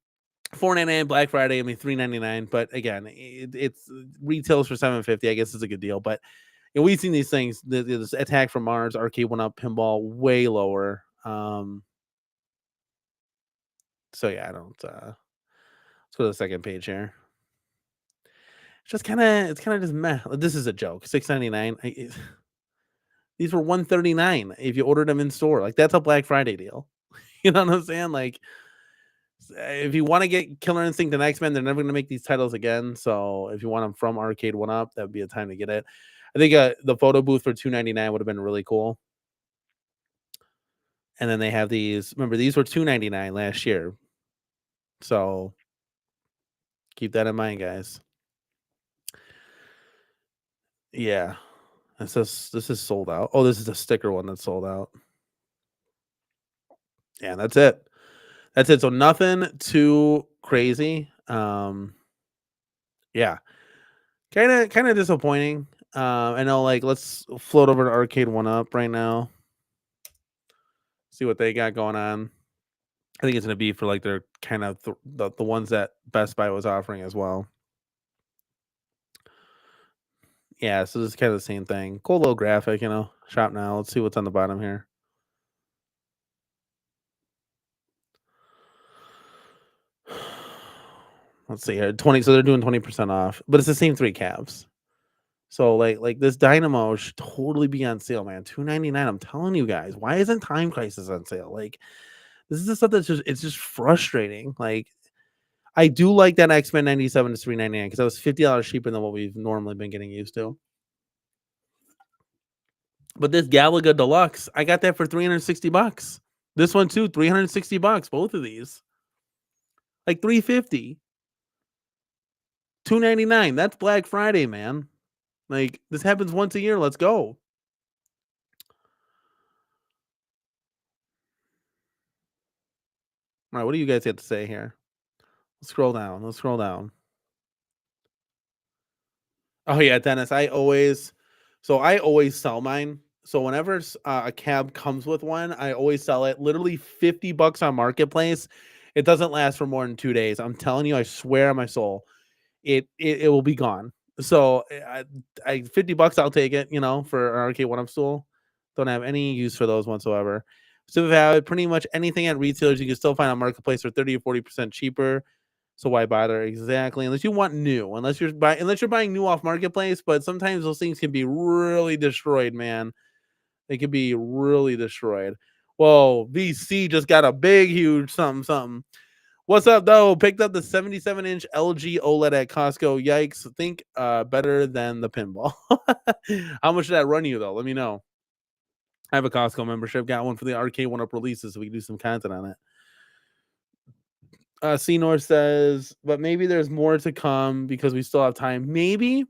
$4.99 Black Friday. I mean, $3.99. But again, it's retails for $7.50. I guess it's a good deal. But we've seen these things. This Attack from Mars, Arcade One Up, Pinball, way lower. So yeah, I don't. Let's go to the second page here. It's kind of just meh. This is a joke. $6.99. These were $139 if you ordered them in store. Like, that's a Black Friday deal. You know what I'm saying? Like, if you want to get Killer Instinct and X-Men, they're never going to make these titles again. So if you want them from Arcade One Up, that would be a time to get it. I think the photo booth for $2.99 would have been really cool. And then they have these. Remember, these were $2.99 last year. So Keep that in mind, guys. Yeah. This is sold out. Oh, this is a sticker one that's sold out. Yeah, that's it. That's it. So nothing too crazy. Yeah. Kinda disappointing. I know, like, let's float over to Arcade One Up right now. See what they got going on. I think it's gonna be for like their kind of the ones that Best Buy was offering as well. Yeah, so this is kind of the same thing. Cool little graphic, Shop now. Let's see what's on the bottom here. Let's see here. 20, so they're doing 20% off, but it's the same three calves. So like this Dynamo should totally be on sale, man. 299. I'm telling you guys, why isn't Time Crisis on sale? Like this is the stuff that's just frustrating. Like I do like that X-Men 97 to 399 because that was $50 cheaper than what we've normally been getting used to. But this Galaga Deluxe, I got that for $360. This one too, $360. Both of these, like 350, 299. That's Black Friday, man. Like this happens once a year. Let's go. All right, what do you guys have to say here? Let's scroll down. Let's scroll down. Oh yeah, Dennis. I always sell mine. So whenever a cab comes with one, I always sell it. Literally $50 on Marketplace. It doesn't last for more than 2 days. I'm telling you, I swear on my soul, it will be gone. So I $50, I'll take it. For an arcade one up stool. Don't have any use for those whatsoever. So we have pretty much anything at retailers you can still find on Marketplace for 30 or 40% cheaper. So why bother? Exactly. Unless you want new, unless you're buying new off Marketplace, but sometimes those things can be really destroyed, man. They could be really destroyed. Whoa, VC just got a big, huge something, something. What's up, though? Picked up the 77-inch LG OLED at Costco. Yikes. Think better than the pinball. How much did that run you, though? Let me know. I have a Costco membership. Got one for the Arcade One Up releases, so we can do some content on it. Senor says, but maybe there's more to come because we still have time. Maybe,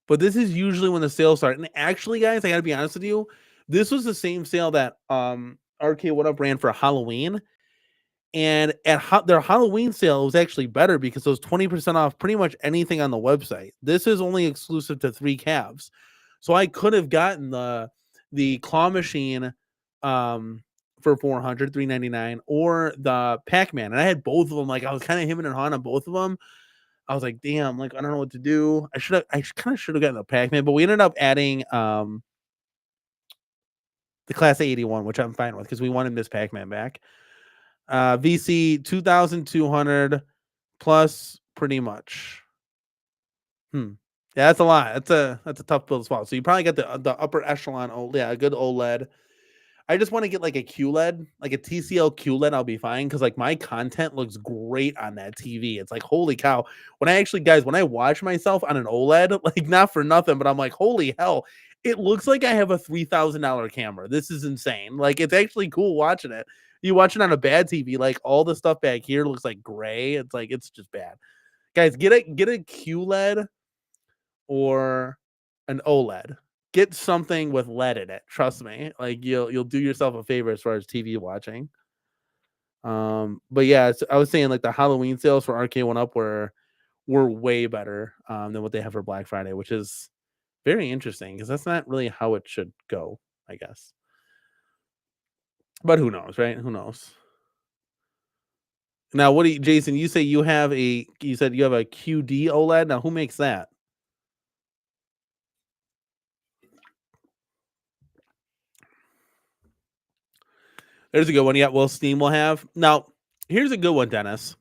but this is usually when the sales start. And actually, guys, I gotta be honest with you. This was the same sale that Arcade What Up ran for Halloween. And at their Halloween sale, it was actually better because it was 20% off pretty much anything on the website. This is only exclusive to three calves. So I could have gotten the claw machine for 400, 399, or the Pac-Man. And I had both of them. Like I was kind of hemming and hawing on both of them. I was like, damn, like I don't know what to do. I kind of should have gotten the Pac-Man, but we ended up adding the Class A81, which I'm fine with because we wanted Miss Pac-Man back. VC 2,200 plus pretty much. Yeah, that's a lot. That's a tough build as well. So you probably get the upper echelon. Oh yeah, a good OLED. I just want to get like a QLED, like a TCL QLED. I'll be fine because like my content looks great on that TV. It's like holy cow. When I watch myself on an OLED, like not for nothing, but I'm like holy hell, it looks like I have a $3,000 camera. This is insane. Like it's actually cool watching it. You watch it on a bad TV, like all the stuff back here looks like gray. It's like it's just bad. Guys, get a QLED or an OLED. Get something with LED in it. Trust me. Like you'll do yourself a favor as far as TV watching. But yeah, I was saying like the Halloween sales for Arcade One Up were way better than what they have for Black Friday, which is very interesting because that's not really how it should go, I guess. But who knows, right? Who knows? Now, what do you, Jason? You say you said you have a QD OLED. Now, who makes that? There's a good one. Yeah, well, Steam will have. Now, here's a good one, Dennis.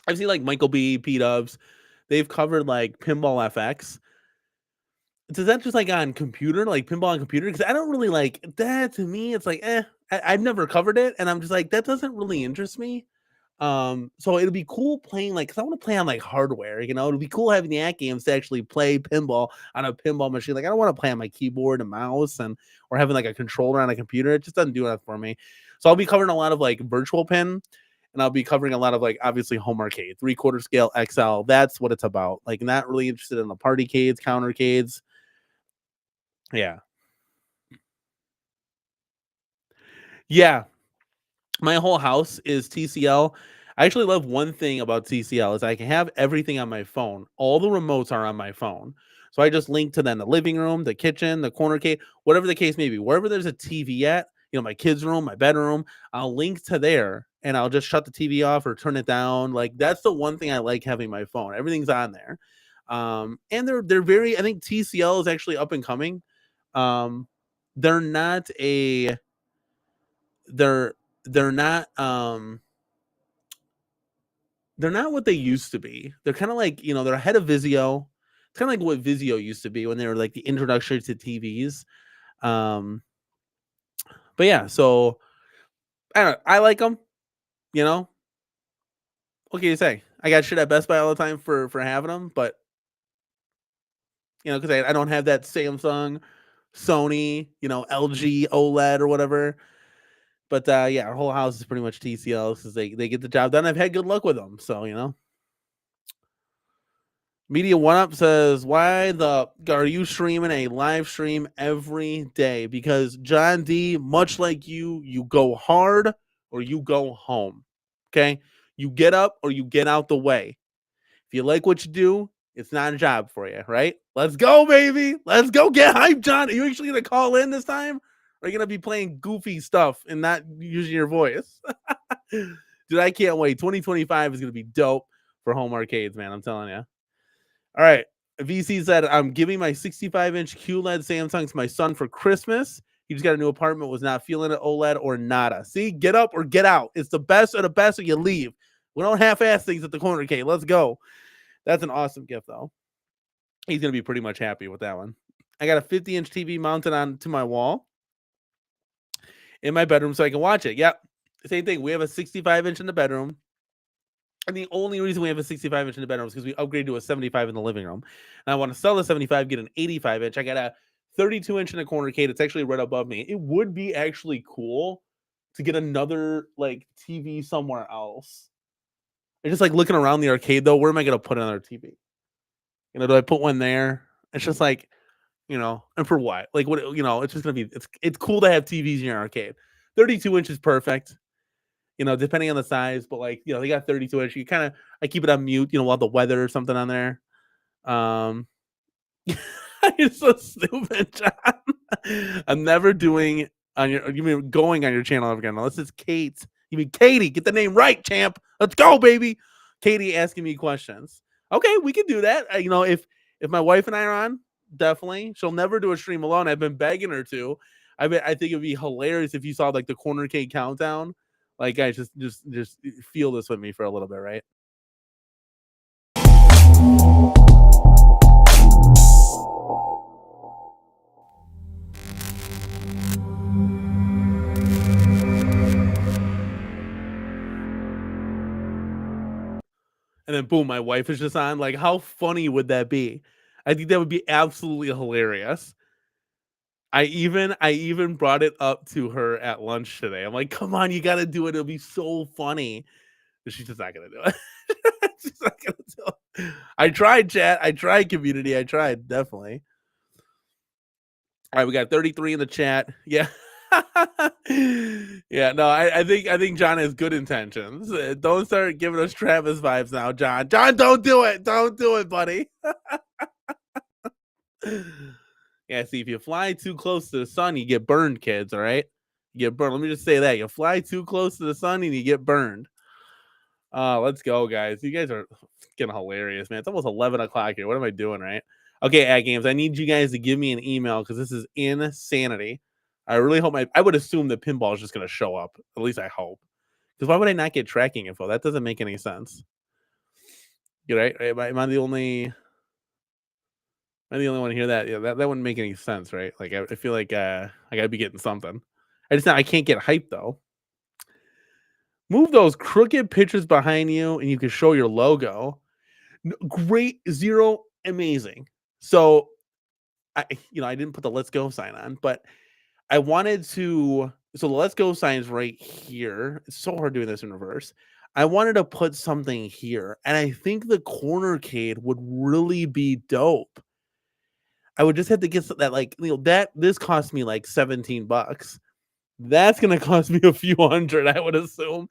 I've seen like Michael B, P Dubs. They've covered like Pinball FX. Does that just like on computer, like pinball on computer? Because I don't really like that. To me, it's like, I've never covered it, and I'm just like, that doesn't really interest me. So it'll be cool playing like, cause I want to play on like hardware, it'll be cool having the act games to actually play pinball on a pinball machine. Like I don't want to play on my keyboard and mouse or having like a controller on a computer. It just doesn't do enough for me. So I'll be covering a lot of like virtual pin. and I'll be covering a lot of like obviously home arcade, 3/4 scale XL. That's what it's about. Like not really interested in the partycades, countercades. Yeah. Yeah, my whole house is TCL. I actually love one thing about TCL is I can have everything on my phone. All the remotes are on my phone. So I just link to then the living room, the kitchen, the corner case, whatever the case may be. Wherever there's a TV at, my kids' room, my bedroom, I'll link to there and I'll just shut the TV off or turn it down. Like that's the one thing I like having my phone. Everything's on there. And they're very I think TCL is actually up and coming. Um they're not a they're they're not they're not what they used to be. They're kind of like, they're ahead of Vizio. It's kind of like what Vizio used to be when they were like the introduction to TVs. Um, but yeah, so I don't know. I like them. You know, what can you say? I got shit at Best Buy all the time for having them, but because I don't have that Samsung, Sony, LG OLED or whatever. But yeah, our whole house is pretty much TCL because they get the job done. I've had good luck with them, so Media One Up says, "Why the are you streaming a live stream every day? Because John D, much like you go hard or you go home. Okay, you get up or you get out the way. If you like what you do, it's not a job for you, right? Let's go, baby. Let's go get hyped, John. Are you actually gonna call in this time? Or are you gonna be playing goofy stuff and not using your voice? Dude, I can't wait. 2025 is gonna be dope for home arcades, man. I'm telling you." All right. VC said, I'm giving my 65-inch QLED Samsung to my son for Christmas. He just got a new apartment, was not feeling it, OLED or nada. See, get up or get out. It's the best of the best or you leave. We don't half-ass things at the corner, Kate. Let's go. That's an awesome gift, though. He's going to be pretty much happy with that one. I got a 50-inch TV mounted onto my wall in my bedroom so I can watch it. Yep. Same thing. We have a 65-inch in the bedroom. And the only reason we have a 65-inch in the bedroom is because we upgraded to a 75 in the living room. And I want to sell the 75, get an 85-inch. I got a 32-inch in the corner, Kate. It's actually right above me. It would be actually cool to get another like TV somewhere else. I'm just like looking around the arcade though. Where am I going to put another TV? Do I put one there? It's just like, and for what? Like what? It's just gonna be. It's cool to have TVs in your arcade. 32 inches perfect. Depending on the size, but like, they got 32 inch. I keep it on mute, while the weather or something on there. You're so stupid, John. I'm never doing you mean going on your channel again, unless it's Kate. You mean Katie, get the name right, champ. Let's go, baby. Katie asking me questions. Okay, we can do that. If my wife and I are on, definitely. She'll never do a stream alone. I've been begging her to. I think it'd be hilarious if you saw like the CornerCade countdown. Like, guys, just feel this with me for a little bit, right? And then boom, my wife is just on. Like, how funny would that be? I think that would be absolutely hilarious. I even brought it up to her at lunch today. I'm like, come on, you gotta do it. It'll be so funny. But she's just not gonna do it. She's not gonna do it. I tried, chat. I tried, community. I tried, definitely. All right, we got 33 in the chat. Yeah. Yeah, no, I think John has good intentions. Don't start giving us Travis vibes now, John. John, don't do it. Don't do it, buddy. Yeah, see, if you fly too close to the sun, you get burned, kids, all right? You get burned. Let me just say that. You fly too close to the sun and you get burned. Let's go, guys. You guys are getting hilarious, man. It's almost 11 o'clock here. What am I doing, right? Okay, Ad Games, I need you guys to give me an email because this is insanity. I really hope I would assume that pinball is just going to show up. At least I hope. Because why would I not get tracking info? That doesn't make any sense. You right? Am I the only one to hear that? Yeah, that wouldn't make any sense, right? Like I feel like I gotta be getting something. I can't get hyped though. Move those crooked pictures behind you, and you can show your logo. Great, zero, amazing. So I didn't put the let's go sign on, but I wanted to. So the let's go sign is right here. It's so hard doing this in reverse. I wanted to put something here, and I think the CornerCade would really be dope. I would just have to get that, like, that this cost me like 17 bucks. That's gonna cost me a few hundred, I would assume.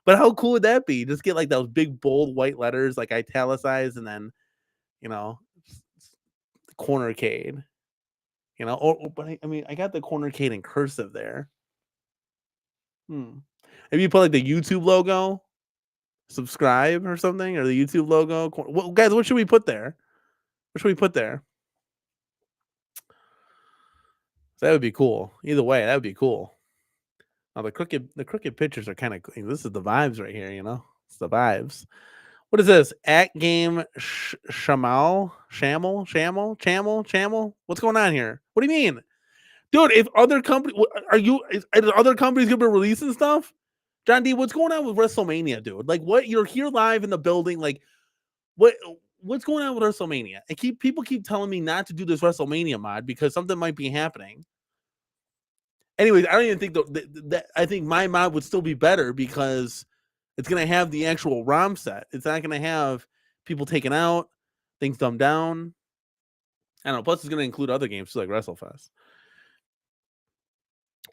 But how cool would that be? Just get like those big bold white letters, like italicized, and then you know, CornerCade. But I mean, I got the CornerCade in cursive there. If you put like the YouTube logo, subscribe or something, or the YouTube logo. Well, guys, what should we put there? What should we put there? So that would be cool. Either way, that would be cool. Now the crooked pictures are kind of. This is the vibes right here. It's the vibes. What is this? At game Chamel. What's going on here? What do you mean, dude? If other company, are other companies gonna be releasing stuff? John D, what's going on with WrestleMania, dude? Like, what? You're here live in the building. Like, what's going on with WrestleMania? And people keep telling me not to do this WrestleMania mod because something might be happening. Anyways, I don't even think that I think my mod would still be better because it's gonna have the actual ROM set. It's not gonna have people taken out, things dumbed down. I don't know. Plus, it's gonna include other games too, like WrestleFest.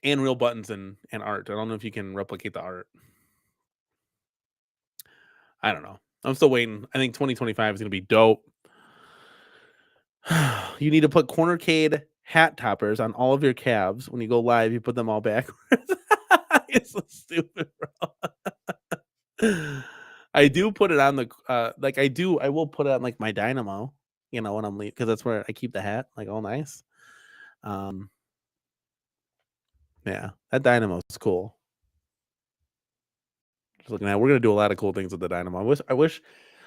And real buttons and art. I don't know if you can replicate the art. I don't know. I'm still waiting. I think 2025 is going to be dope. You need to put CornerCade hat toppers on all of your calves. When you go live, you put them all backwards. It's so stupid, bro. I do put it on the I will put it on like my Dynamo, when I'm leaving, because that's where I keep the hat, like all nice. Yeah, that Dynamo is cool. Just looking at, we're gonna do a lot of cool things with the Dynamo. I wish.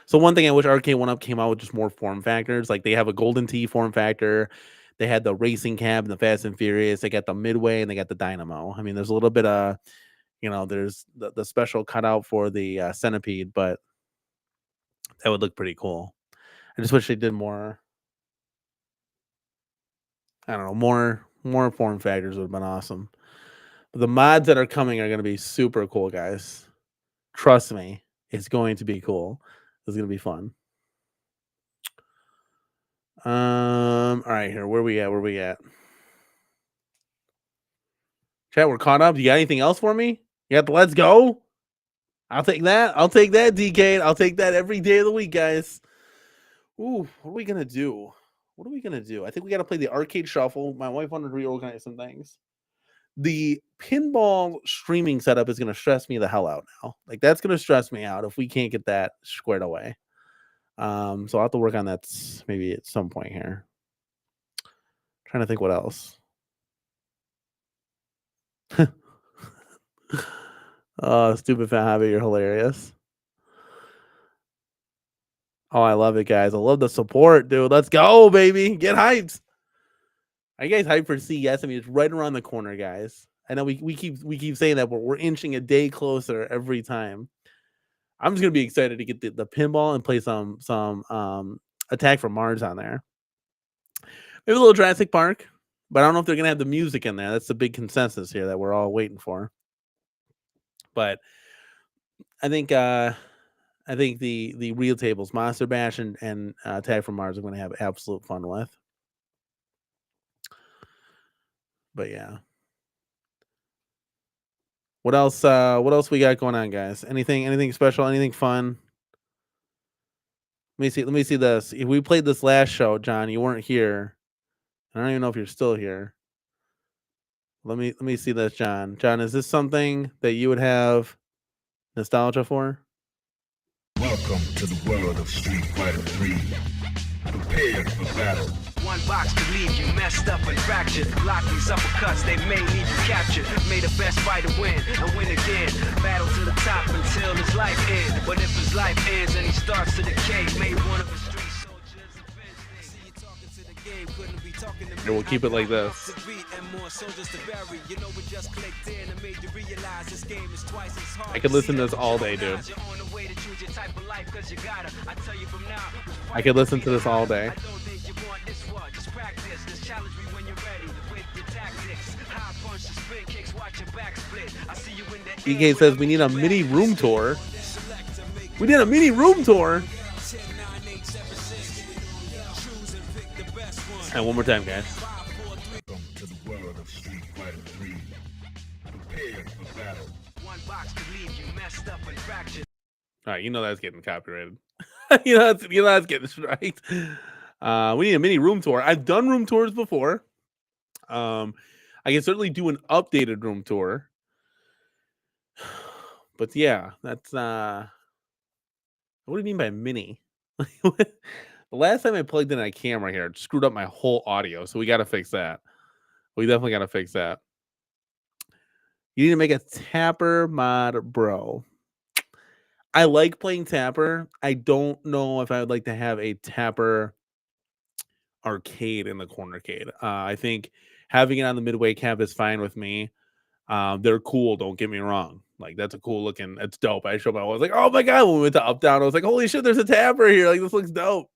So one thing I wish Arcade 1UP came out with just more form factors. Like they have a Golden Tee form factor. They had the racing cab and the Fast and Furious. They got the Midway and they got the Dynamo. I mean, there's a little bit of, there's the special cutout for the Centipede, but that would look pretty cool. I just wish they did more. I don't know, more form factors would have been awesome. But the mods that are coming are going to be super cool, guys. Trust me, it's going to be cool. It's going to be fun. All right, here. Where we at? Chat, we're caught up. You got anything else for me? You got the let's go? I'll take that. DK. I'll take that every day of the week, guys. Ooh, what are we gonna do? I think we got to play the arcade shuffle. My wife wanted to reorganize some things. The pinball streaming setup is going to stress me the hell out now. Like that's going to stress me out if we can't get that squared away. So I'll have to work on that maybe at some point here. Trying to think what else. Oh, stupid fat hobby, you're hilarious. Oh, I love it, guys. I love the support, dude. Let's go, baby. Get hyped. Are you guys hyped for CES? I mean, it's right around the corner, guys. I know we keep saying that, but we're inching a day closer every time. I'm just gonna be excited to get the pinball and play some Attack from Mars on there. Maybe a little Jurassic Park, but I don't know if they're gonna have the music in there. That's the big consensus here that we're all waiting for. But I think the real tables, Monster Bash and Attack from Mars, I'm gonna have absolute fun with. But yeah. What else? What else we got going on, guys? Anything special? Anything fun? Let me see this. If we played this last show, John, you weren't here. I don't even know if you're still here. Let me see this, John. John, is this something that you would have nostalgia for? Welcome to the world of Street Fighter 3. Prepare for battle. One box could leave you messed up and fractured. Block these uppercuts, they may leave you captured. May the best fighter win and win again. Battle to the top until his life ends. But if his life ends and he starts to decay, may one of his street soldiers avenge. See you talking to the game, couldn't be talking to me. We'll keep it like this. I could listen to this all day, dude. I could listen to this all day. DK says we need a mini room tour. We did a mini room tour. And one more time, guys. Welcome to the world of Street Fighter 3. Prepare for battle. One box could leave you messed up and fractured. All right, you know that's getting copyrighted. you know that's getting striked. We need a mini room tour. I've done room tours before. I can certainly do an updated room tour. But yeah, that's what do you mean by mini? The last time I plugged in a camera here, it screwed up my whole audio, so we got to fix that. We definitely got to fix that. You need to make a Tapper mod, bro. I like playing Tapper. I don't know if I would like to have a Tapper arcade in the CornerCade. I think having it on the Midway cap is fine with me. They're cool, don't get me wrong. Like, that's a cool looking, it's dope. I showed my, I was like, oh my god, when we went to Up Down, I was like, holy shit, there's a Tapper here. Like, this looks dope.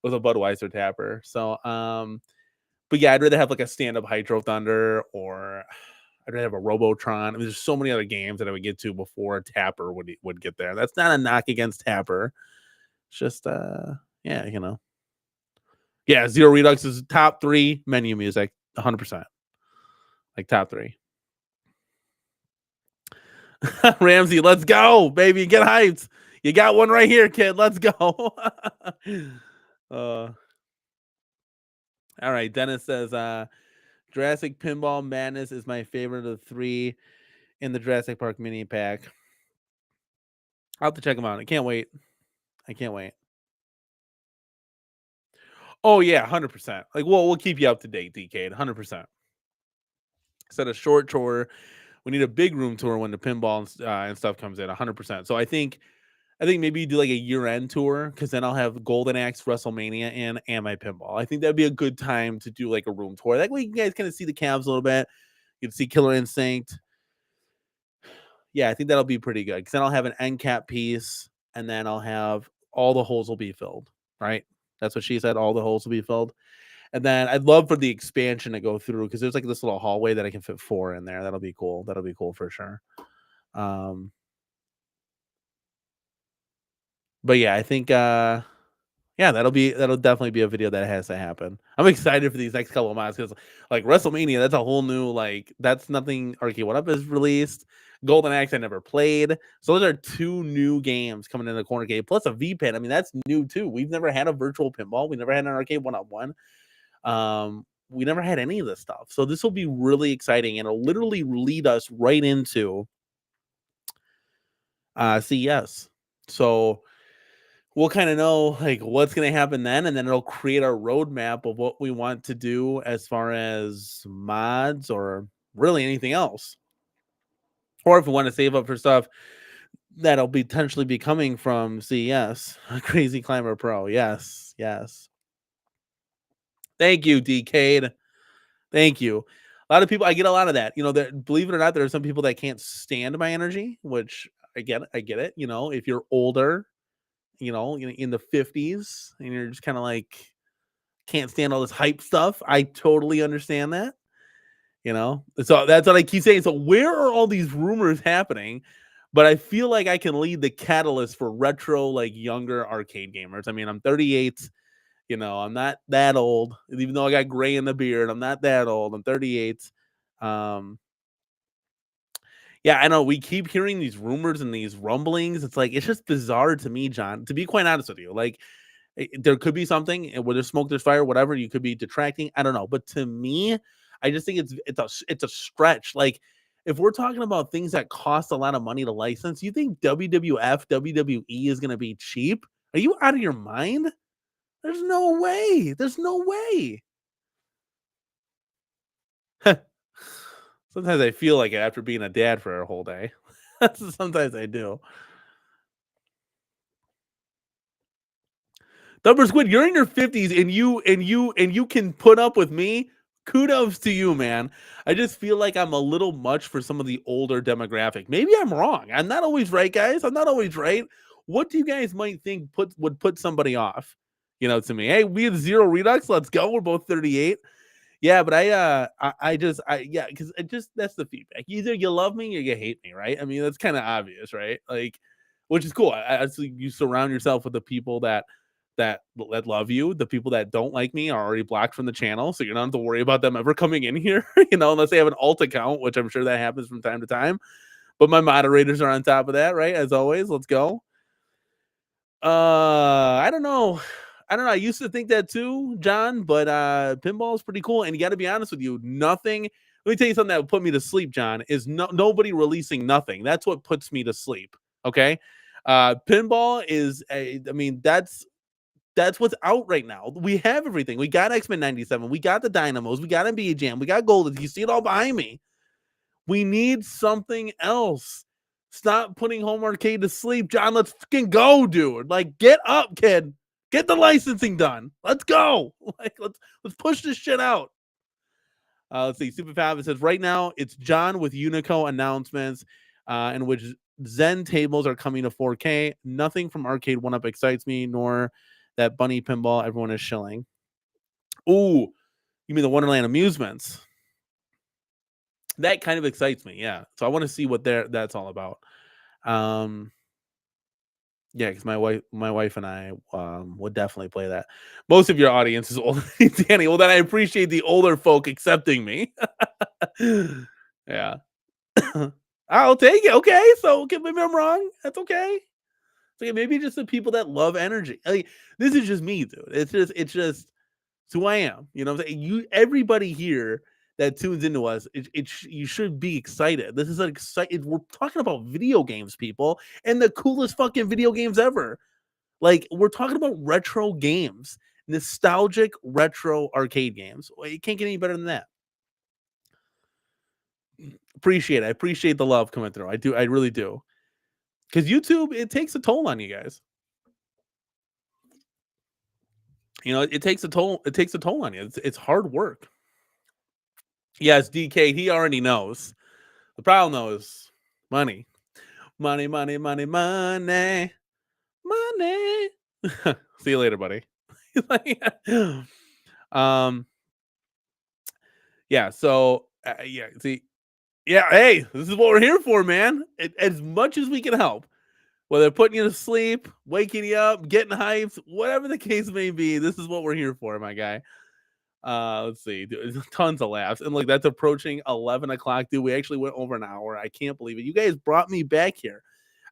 It was a Budweiser Tapper. So, but yeah, I'd rather have like a stand-up Hydro Thunder, or I'd rather have a Robotron. I mean, there's so many other games that I would get to before Tapper would get there. That's not a knock against Tapper. It's just yeah, you know. Yeah, Zero Redux is top 3 menu music, 100%. Like top 3. Ramsey, let's go, baby. Get hyped. You got one right here, kid. Let's go. All right. Dennis says, Jurassic Pinball Madness is my favorite of the 3 in the Jurassic Park mini pack. I'll have to check them out. I can't wait. I can't wait. Oh, yeah, 100%. Like, we'll keep you up to date, DK, 100%. Instead of short tour, we need a big room tour when the pinball and stuff comes in, 100%. So I think maybe you do like a year-end tour, because then I'll have Golden Axe, WrestleMania, and my pinball. I think that'd be a good time to do like a room tour. That way you guys kind of see the Cavs a little bit. You can see Killer Instinct. Yeah, I think that'll be pretty good, because then I'll have an end cap piece, and then I'll have all the holes will be filled, right? That's what she said. All the holes will be filled. And then I'd love for the expansion to go through, because there's like this little hallway that I can fit 4 in there. That'll be cool. That'll be cool for sure. But yeah, I think yeah, that'll definitely be a video that has to happen. I'm excited for these next couple of months, because like WrestleMania, that's a whole new, like, that's nothing Arcade One Up has released. Golden Axe I never played. So those are 2 new games coming in the CornerCade, plus a V-Pin. I mean, that's new too. We've never had a virtual pinball. We never had an Arcade One Up one. We never had any of this stuff. So this will be really exciting, and it'll literally lead us right into CES. So we'll kind of know like what's going to happen then, and then it'll create our roadmap of what we want to do as far as mods or really anything else. Or if we want to save up for stuff that'll potentially be coming from CES. Crazy Climber Pro. Yes, yes. Thank you, Decade. Thank you. A lot of people, I get a lot of that. You know, that, believe it or not, there are some people that can't stand my energy, which I get it. You know, if you're older, you know, in the 50s, and you're just kind of like, can't stand all this hype stuff. I totally understand that. You know, so that's what I keep saying. So where are all these rumors happening? But I feel like I can lead the catalyst for retro, like younger arcade gamers. I mean, I'm 38. You know, I'm not that old, even though I got gray in the beard. I'm not that old. I'm 38. Yeah, I know we keep hearing these rumors and these rumblings. It's like, it's just bizarre to me, John, to be quite honest with you. Like, there could be something where there's smoke, there's fire, whatever. You could be detracting. I don't know. But to me, I just think it's a stretch. Like, if we're talking about things that cost a lot of money to license, you think WWF, WWE is going to be cheap? Are you out of your mind? There's no way. There's no way. Sometimes I feel like it after being a dad for a whole day. Sometimes I do. Dumber Squid, you're in your 50s and you can put up with me. Kudos to you, man. I just feel like I'm a little much for some of the older demographic. Maybe I'm wrong. I'm not always right, guys. I'm not always right. What do you guys might think would put somebody off? You know, to me, hey, we have Zero Redux. Let's go. We're both 38. Yeah, but yeah, because that's the feedback. Either you love me or you hate me, right? I mean, that's kind of obvious, right? Like, which is cool. You surround yourself with the people that love you. The people that don't like me are already blocked from the channel, so you don't have to worry about them ever coming in here, unless they have an alt account, which I'm sure that happens from time to time. But my moderators are on top of that, right? As always, let's go. I don't know. I don't know. I used to think that too, John, but pinball is pretty cool. And you got to be honest with you, nothing. Let me tell you something that would put me to sleep, John, is nobody releasing nothing. That's what puts me to sleep. Okay. Pinball is I mean, that's what's out right now. We have everything. We got X-Men 97. We got the Dynamos. We got NBA Jam. We got Golden. You see it all behind me. We need something else. Stop putting home arcade to sleep, John. Let's fucking go, dude. Like, get up, kid. Get the licensing done. Let's go. Like, let's push this shit out. Let's see. Super Fab says right now it's John with Unico announcements, in which Zen tables are coming to 4K. Nothing from Arcade One Up excites me, nor that bunny pinball everyone is shilling. Ooh, you mean the Wonderland Amusements? That kind of excites me, yeah. So I want to see what that's all about. Yeah, because my wife and I would definitely play that. Most of your audience is older than Danny. Well, then I appreciate the older folk accepting me. Yeah. I'll take it. Okay, so maybe I'm wrong. That's okay. It's okay. Maybe just the people that love energy. Like, this is just me, dude. It's who I am. You know what I'm saying? Everybody here that tunes into us, you should be excited. This is an excited. We're talking about video games, people, and the coolest fucking video games ever. Like, we're talking about retro games, nostalgic retro arcade games. You can't get any better than that. Appreciate it. I appreciate the love coming through. I do. I really do. Because YouTube, it takes a toll on you guys. It takes a toll. It takes a toll on you. It's hard work. Yes, DK, he already knows. The problem though is money. Money, money, money, money, money. See you later, buddy. Yeah, so yeah, see, yeah, hey, this is what we're here for, man. As much as we can help, whether putting you to sleep, waking you up, getting hyped, whatever the case may be, this is what we're here for, my guy. Let's see, dude, tons of laughs, and like that's approaching 11 o'clock, dude. We actually went over an hour. I can't believe it. You guys brought me back here.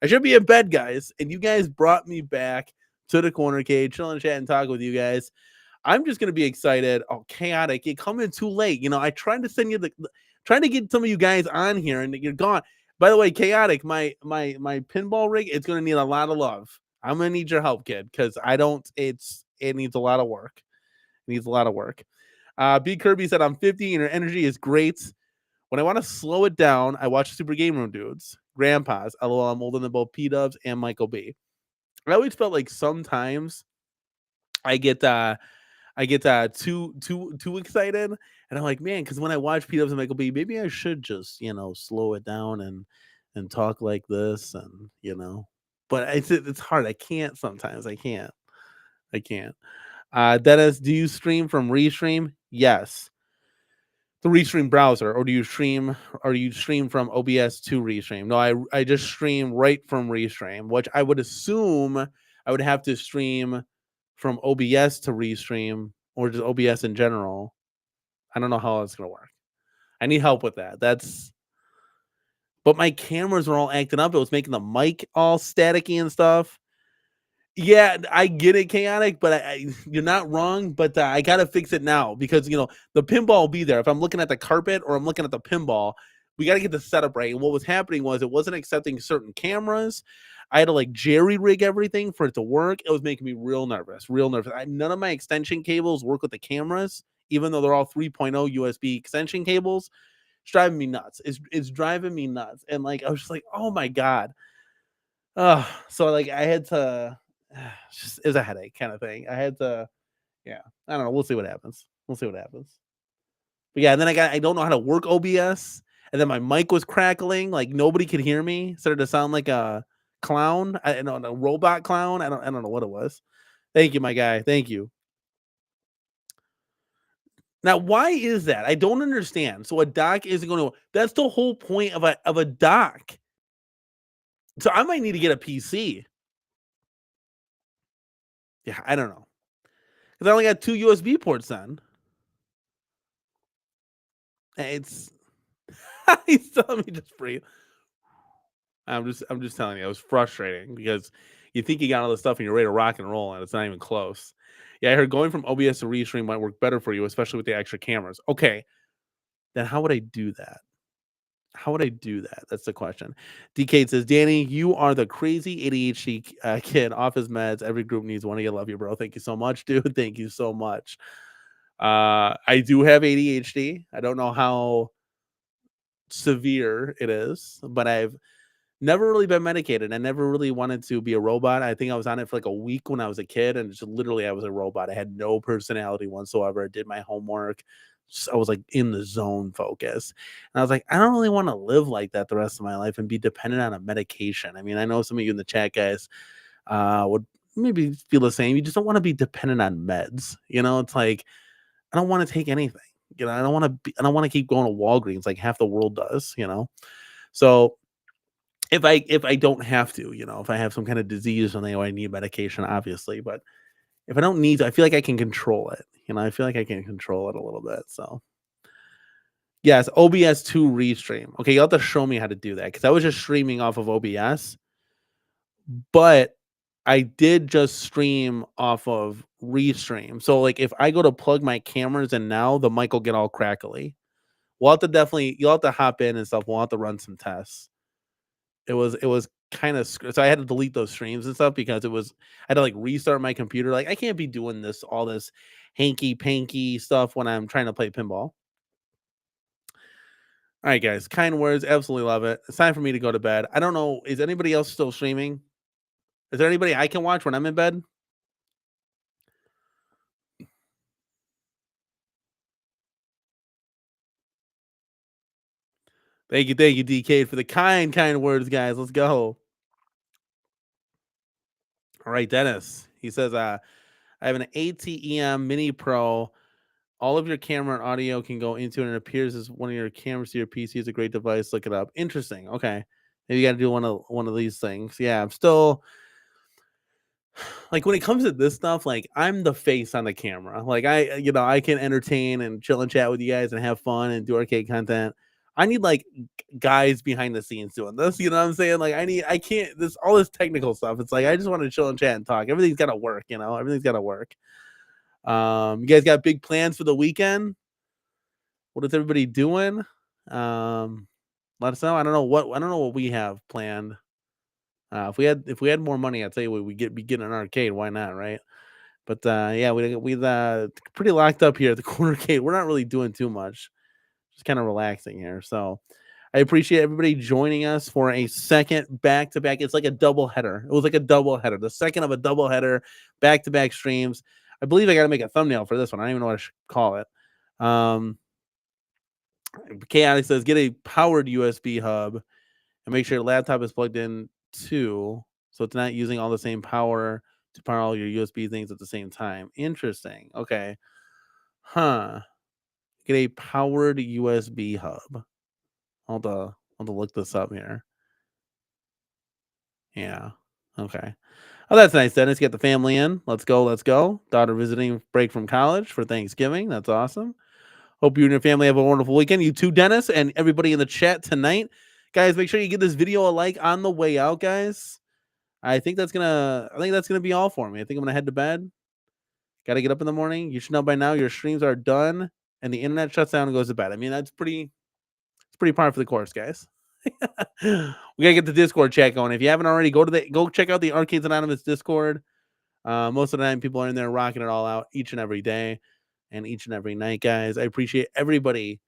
I should be in bed, guys, and you guys brought me back to the CornerCade, chill and chat and talk with you guys. I'm just gonna be excited. Oh, chaotic! You come in too late. I tried to send you trying to get some of you guys on here, and you're gone. By the way, chaotic, my pinball rig, it's gonna need a lot of love. I'm gonna need your help, kid, because I don't. It needs a lot of work. It needs a lot of work. B Kirby said, I'm 50 and your energy is great. When I want to slow it down, I watch Super Game Room dudes, grandpas. LOL, I'm older than both P Dubs and Michael B. I always felt like sometimes I get too excited, and I'm like, man, because when I watch P Dubs and Michael B, maybe I should just slow it down and talk like this, and but it's hard. I can't sometimes. I can't. Dennis, do you stream from Restream? Yes. The Restream browser, or do you stream from OBS to Restream? No, I just stream right from Restream, which I would assume I would have to stream from OBS to Restream, or just OBS in general. I don't know how that's gonna work. I need help with that. But my cameras were all acting up. It was making the mic all staticky and stuff. Yeah, I get it, chaotic, but you're not wrong. But I gotta fix it now because the pinball will be there. If I'm looking at the carpet or I'm looking at the pinball, we gotta get the setup right. And what was happening was it wasn't accepting certain cameras. I had to like jerry rig everything for it to work. It was making me real nervous. None of my extension cables work with the cameras, even though they're all 3.0 USB extension cables. It's driving me nuts. It's driving me nuts. And like I was just like, oh my god. So like I had to. It was a headache kind of thing. I had to, yeah. I don't know. We'll see what happens. But yeah, and then I don't know how to work OBS, and then my mic was crackling, like nobody could hear me. Started to sound like a clown. I know, a robot clown. I don't know what it was. Thank you, my guy. Thank you. Now, why is that? I don't understand. So a dock isn't going to. That's the whole point of a dock. So I might need to get a PC. Yeah, I don't know. Because I only got 2 USB ports then. It's he's telling me just breathe. I'm just telling you, it was frustrating because you think you got all this stuff and you're ready to rock and roll, and it's not even close. Yeah, I heard going from OBS to Restream might work better for you, especially with the extra cameras. Okay, then how would I do that? How would I do that? That's the question. DK says, Danny, you are the crazy ADHD kid off his meds. Every group needs one of you. Love you, bro. Thank you so much, dude. Thank you so much. I do have ADHD. I don't know how severe it is, but I've never really been medicated. I never really wanted to be a robot. I think I was on it for like a week when I was a kid, and just literally I was a robot. I had no personality whatsoever. I did my homework. I was like in the zone focus. And I was like, I don't really want to live like that the rest of my life and be dependent on a medication. I mean, I know some of you in the chat guys would maybe feel the same. You just don't want to be dependent on meds. It's like I don't want to take anything. I don't want to keep going to Walgreens like half the world does. So if I don't have to, if I have some kind of disease and I need medication, obviously, but if I don't need to, I feel like I can control it. I feel like I can control it a little bit. So yes, OBS to restream. Okay, you'll have to show me how to do that because I was just streaming off of OBS, but I did just stream off of restream. So like if I go to plug my cameras in now, the mic will get all crackly. You'll have to hop in and stuff. We'll have to run some tests. It was kind of so I had to delete those streams and stuff because I had to like restart my computer. Like I can't be doing all this hanky panky stuff when I'm trying to play pinball. All right, guys, kind words, absolutely love it. It's time for me to go to bed. I don't know, is anybody else still streaming? Is there anybody I can watch when I'm in bed? Thank you, DK, for the kind words, guys. Let's go. All right, Dennis. He says, I have an ATEM Mini Pro. All of your camera and audio can go into it, and it appears as one of your cameras to your PC. Is a great device. Look it up. Interesting. Okay. Maybe you got to do one of these things. Yeah, I'm still like when it comes to this stuff, like I'm the face on the camera. Like I can entertain and chill and chat with you guys and have fun and do arcade content. I need like guys behind the scenes doing this. You know what I'm saying? Like I can't this all this technical stuff. It's like I just want to chill and chat and talk. Everything's got to work. Everything's got to work. You guys got big plans for the weekend? What is everybody doing? Let us know. I don't know what we have planned. If we had more money, I'd say we be getting an arcade. Why not, right? But yeah, we pretty locked up here at the CornerCade. We're not really doing too much, just kind of relaxing here. So I appreciate everybody joining us for a second back to back. It's like a double header. It was like a double header, the second of a double header, back to back streams. I believe I got to make a thumbnail for this one. I don't even know what I should call it. Chaotic says get a powered USB hub and make sure your laptop is plugged in too, so it's not using all the same power to power all your USB things at the same time. Interesting. Okay. Huh. Get a powered USB hub. I'll have to look this up here. Yeah. Okay. Oh, that's nice, Dennis. Get the family in. Let's go. Let's go. Daughter visiting break from college for Thanksgiving. That's awesome. Hope you and your family have a wonderful weekend. You too, Dennis, and everybody in the chat tonight. Guys, make sure you give this video a like on the way out, guys. I think that's gonna be all for me. I think I'm gonna head to bed. Gotta get up in the morning. You should know by now your streams are done and the internet shuts down and goes to bed. I mean, it's pretty par for the course, guys. We gotta get the Discord chat going. If you haven't already, go check out the Arcades Anonymous Discord. Most of the time people are in there rocking it all out each and every day and each and every night, guys. I appreciate everybody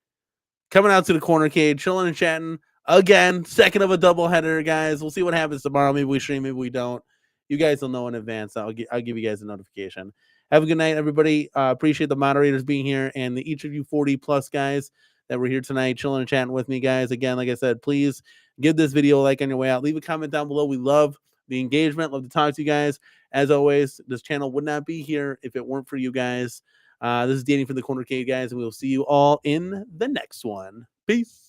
coming out to the CornerCade, chilling and chatting. Again, second of a doubleheader, guys. We'll see what happens tomorrow. Maybe we stream, maybe we don't. You guys will know in advance. I'll give you guys a notification. Have a good night, everybody. Appreciate the moderators being here and each of you 40 plus guys that were here tonight, chilling and chatting with me, guys. Again, like I said, please give this video a like on your way out. Leave a comment down below. We love the engagement. Love to talk to you guys. As always, this channel would not be here if it weren't for you guys. This is Danny from the CornerCade, guys, and we'll see you all in the next one. Peace.